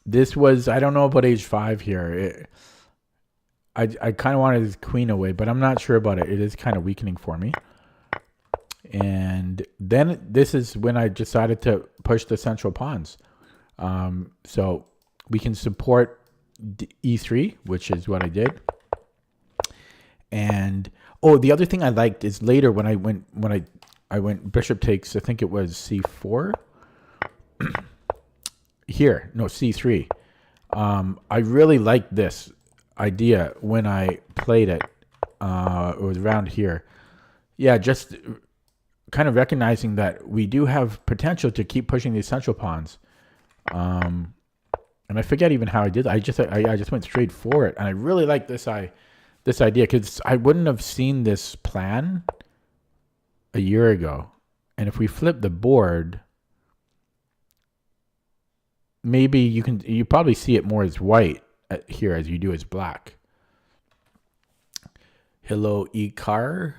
This was, I don't know about h5 here. I kind of wanted his queen away, but I'm not sure about it. It is kind of weakening for me. And then this is when I decided to push the central pawns. So we can support e3, which is what I did. And oh, the other thing I liked is later when I went bishop takes, I think it was c4. Here, no, c3. I really liked this idea when I played it. It was around here. Yeah, just kind of recognizing that we do have potential to keep pushing these central pawns. And I forget even how I did that. I just went straight for it, and I really like this idea because I wouldn't have seen this plan a year ago. And if we flip the board, maybe you probably see it more as white here as you do as black. Hello, Ikar.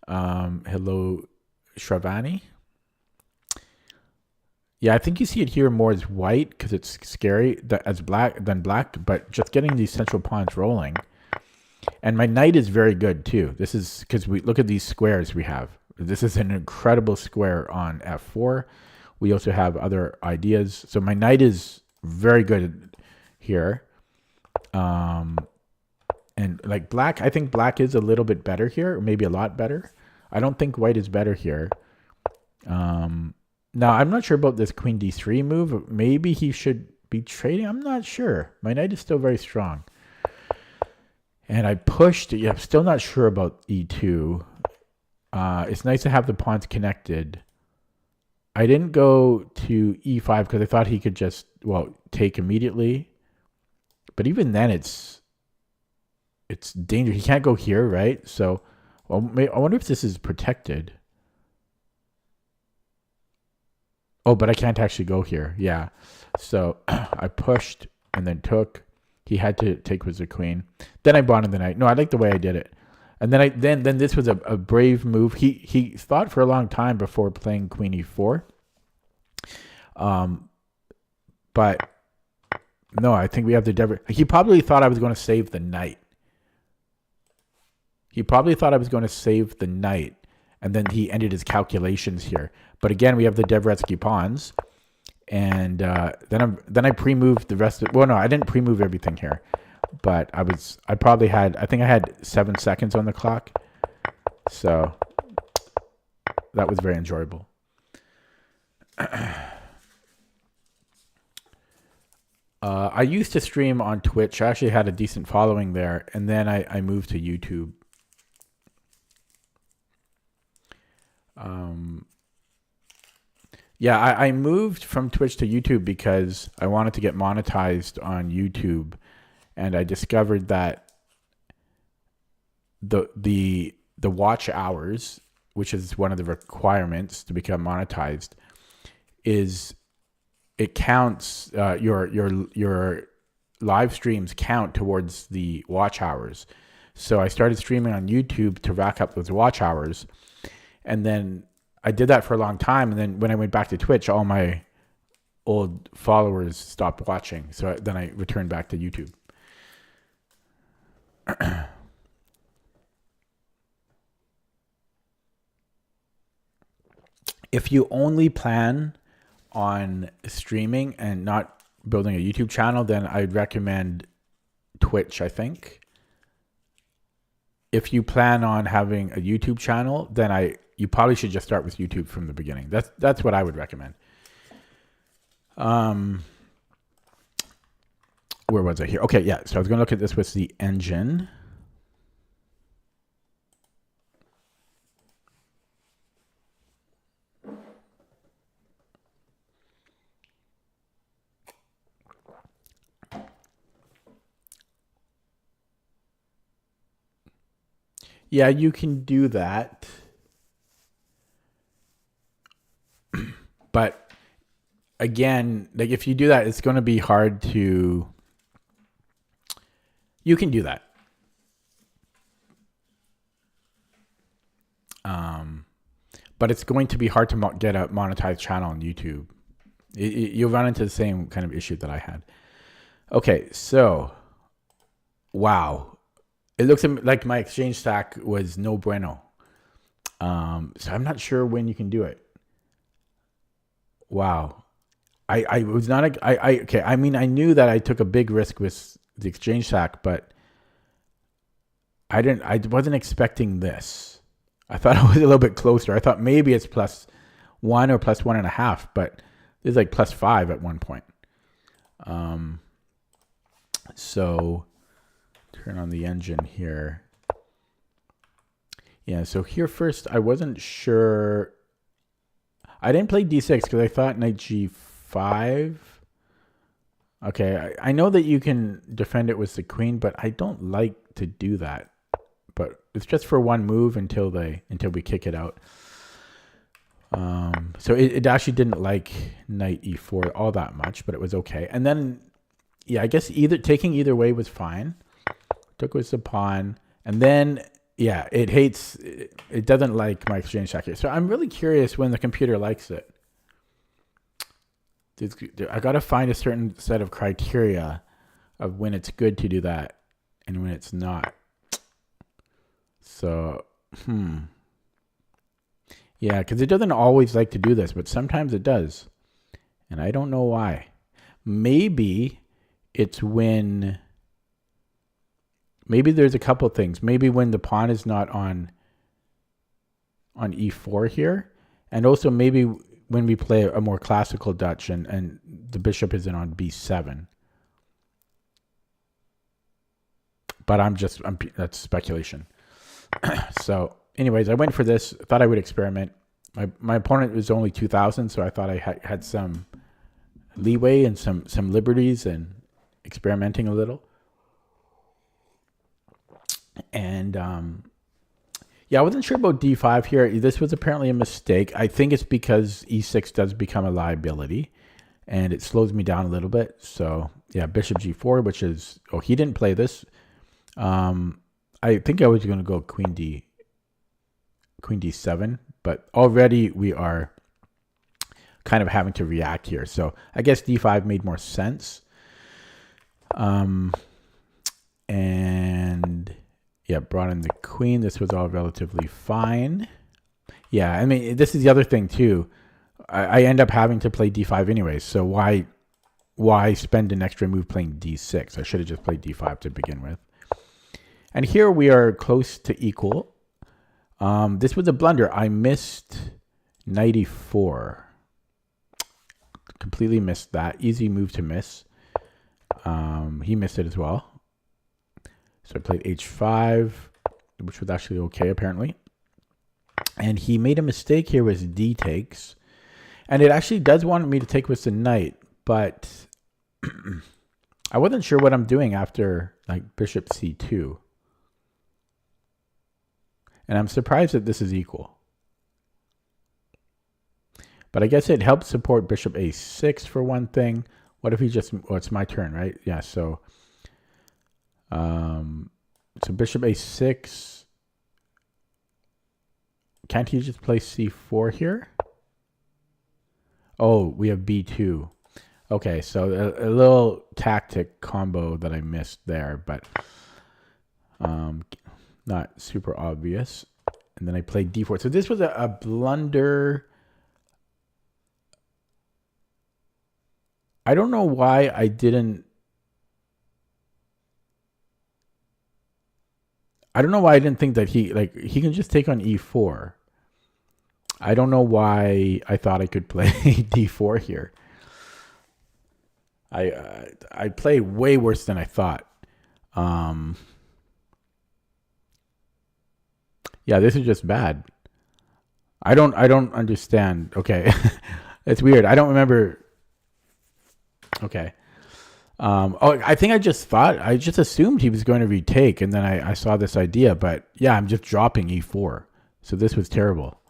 Hello, Shravani. Yeah, I think you see it here more as white because it's scary as black than black, but just getting these central pawns rolling. And my knight is very good too. This is because we look at these squares we have. This is an incredible square on f4. We also have other ideas. So my knight is very good here. And like black, I think black is a little bit better here, or maybe a lot better. I don't think white is better here. Now, I'm not sure about this queen d3 move. Maybe he should be trading. I'm not sure. My knight is still very strong. And I pushed. Yeah, I'm still not sure about e2. It's nice to have the pawns connected. I didn't go to e5 because I thought he could just, well, take immediately. But even then, it's dangerous. He can't go here, right? So, well, I wonder if this is protected. Oh, but I can't actually go here. Yeah. So I pushed and then took. He had to take with the queen. Then I brought in the knight. No, I like the way I did it. And then then this was a brave move. He thought for a long time before playing queen e4. But no, I think we have the he probably thought I was going to save the knight. He probably thought I was going to save the knight, and then he ended his calculations here. But again, we have the Dvoretsky pawns, And then I pre-moved the rest of. Well, no, I didn't pre-move everything here, but I think I had 7 seconds on the clock, so that was very enjoyable. I used to stream on Twitch. I actually had a decent following there, and then I moved to YouTube. Yeah, I moved from Twitch to YouTube because I wanted to get monetized on YouTube, and I discovered that the watch hours, which is one of the requirements to become monetized, is it counts your live streams count towards the watch hours. So I started streaming on YouTube to rack up those watch hours, and then I did that for a long time. And then when I went back to Twitch, all my old followers stopped watching. So then I returned back to YouTube. If you only plan on streaming and not building a YouTube channel, then I'd recommend Twitch, I think. If you plan on having a YouTube channel, then you probably should just start with YouTube from the beginning. That's what I would recommend. Where was I here? Okay, yeah. So I was going to look at this with the engine. Yeah, you can do that. But again, like if you do that, it's going to be hard to. You can do that. But it's going to be hard to get a monetized channel on YouTube. You'll run into the same kind of issue that I had. Okay, so, wow. It looks like my exchange stack was no bueno. So I'm not sure when you can do it. Wow. I was not, okay. I mean, I knew that I took a big risk with the exchange stack, but I wasn't expecting this. I thought it was a little bit closer. I thought maybe it's +1 or +1.5, but it's like +5 at one point. So turn on the engine here. Yeah, so here first, I wasn't sure. I didn't play d6 because I thought knight g5. Okay, I know that you can defend it with the queen, but I don't like to do that. But it's just for one move until we kick it out. So it actually didn't like knight e4 all that much, but it was okay. And then, yeah, I guess taking either way was fine. Took with the pawn, and then yeah, it doesn't like my exchange stack here. So I'm really curious when the computer likes it. I got to find a certain set of criteria of when it's good to do that and when it's not. So, yeah, because it doesn't always like to do this, but sometimes it does. And I don't know why. Maybe it's when... Maybe there's a couple things. Maybe when the pawn is not on e4 here. And also maybe when we play a more classical Dutch and the bishop isn't on b7. But that's speculation. So anyways, I went for this. Thought I would experiment. My opponent was only 2,000, so I thought I had some leeway and some liberties and experimenting a little. And yeah, I wasn't sure about d5 here. This was apparently a mistake. I think it's because e6 does become a liability, and it slows me down a little bit. So yeah, bishop g4, which is he didn't play this. I think I was going to go queen d7, but already we are kind of having to react here. So I guess d5 made more sense. And yeah, brought in the queen. This was all relatively fine. Yeah, I mean, this is the other thing too. I end up having to play d5 anyways. So why spend an extra move playing d6? I should have just played d5 to begin with. And here we are close to equal. This was a blunder. I missed knight e4. Completely missed that. Easy move to miss. He missed it as well. So I played h5, which was actually okay apparently. And he made a mistake here with d takes. And it actually does want me to take with the knight, but I wasn't sure what I'm doing after like bishop c2. And I'm surprised that this is equal. But I guess it helps support bishop a6 for one thing. What if he just, well, it's my turn, right? Yeah, so bishop a6. Can't he just play c4 here? Oh, we have b2. Okay, so a little tactic combo that I missed there, but not super obvious. And then I played d4. So this was a blunder. I don't know why I didn't. I don't know why I didn't think that he can just take on e4. I don't know why I thought I could play d4 here. I played way worse than I thought. Yeah, this is just bad. I don't understand. Okay. It's weird. I don't remember. Okay. I think I just assumed he was going to retake, and then I saw this idea, but yeah, I'm just dropping e4. So this was terrible.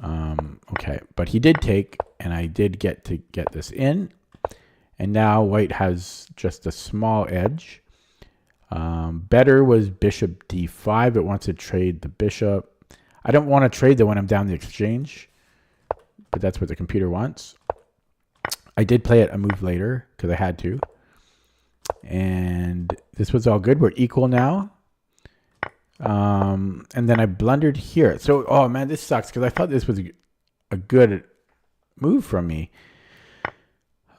Okay, but he did take, and I did get this in, and now white has just a small edge. Better was bishop d5. It wants to trade the bishop. I don't want to trade when I'm down the exchange, but that's what the computer wants. I did play it a move later because I had to. And this was all good. We're equal now. And then I blundered here. So, oh man, this sucks because I thought this was a good move from me.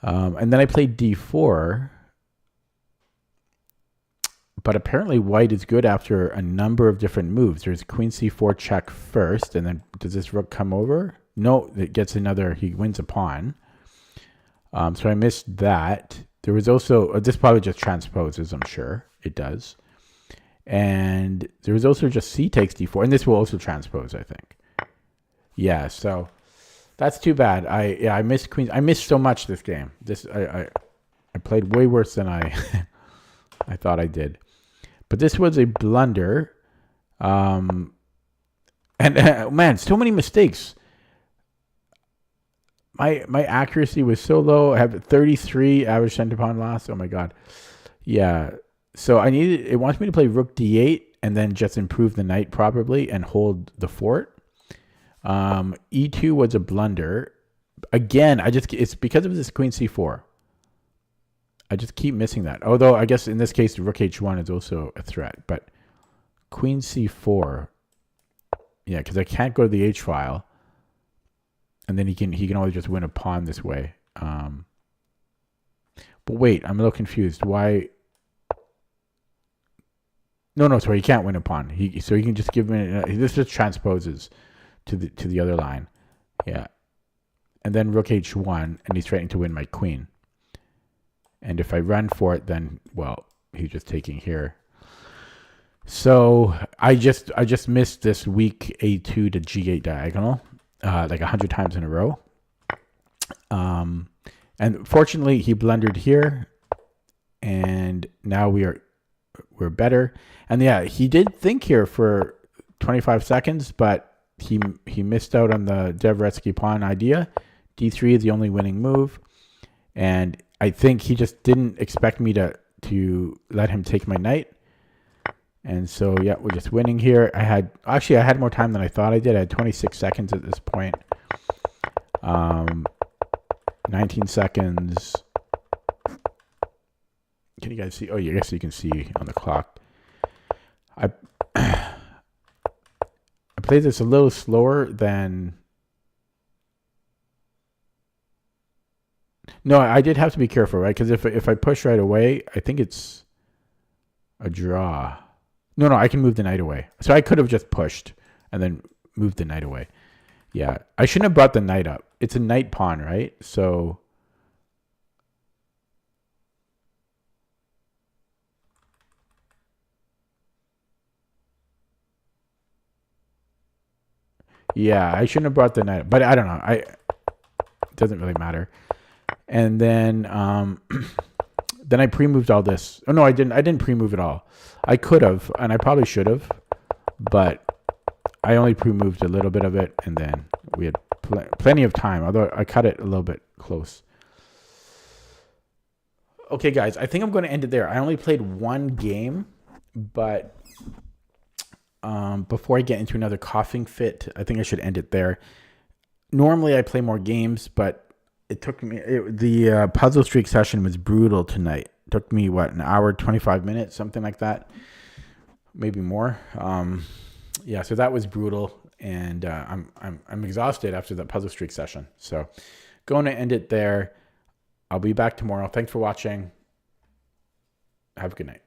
And then I played d4. But apparently white is good after a number of different moves. There's queen c4 check first, and then does this rook come over? No, it gets another, he wins a pawn. So I missed that. There was also, this probably just transposes, I'm sure it does. And there was also just c takes d4, and this will also transpose, I think. Yeah, so that's too bad. I missed queens. I missed so much this game. I played way worse than I I thought I did. But this was a blunder. And man, so many mistakes. My accuracy was so low. I have 33 average center pawn loss. Oh my god. Yeah. So it wants me to play rook d8 and then just improve the knight probably and hold the fort. E2 was a blunder. Again, it's because of this queen c4. I just keep missing that. Although I guess in this case, rook h1 is also a threat. But queen c4, yeah, because I can't go to the h file, and then he can only just win a pawn this way. But wait, I'm a little confused. Why? No, sorry, he can't win a pawn. So he can just give me. This just transposes to the other line. Yeah, and then rook h1, and he's threatening to win my queen. And if I run for it, then, well, he's just taking here. So I just missed this weak a2 to g8 diagonal like 100 times in a row. And fortunately, he blundered here. And now we're better. And yeah, he did think here for 25 seconds, but he missed out on the Dvoretsky pawn idea. d3 is the only winning move. And I think he just didn't expect me to let him take my knight. And so, yeah, we're just winning here. I had more time than I thought I did. I had 26 seconds at this point. 19 seconds. Can you guys see? Oh, yeah, I guess you can see on the clock. I played this a little slower than No, I did have to be careful, right? Because if I push right away, I think it's a draw. No, I can move the knight away. So I could have just pushed and then moved the knight away. Yeah, I shouldn't have brought the knight up. It's a knight pawn, right? So yeah, I shouldn't have brought the knight up. But I don't know. It doesn't really matter. And then then I pre-moved all this. Oh no, I didn't. I didn't pre-move it all. I could have, and I probably should have, but I only pre-moved a little bit of it, and then we had plenty of time. Although I cut it a little bit close. Okay, guys, I think I'm going to end it there. I only played one game, but before I get into another coughing fit, I think I should end it there. Normally, I play more games, but it took me the puzzle streak session was brutal tonight. It took me an hour 25 minutes, something like that, maybe more. Yeah, so that was brutal, and I'm exhausted after that puzzle streak session. So going to end it there. I'll be back tomorrow. Thanks for watching. Have a good night.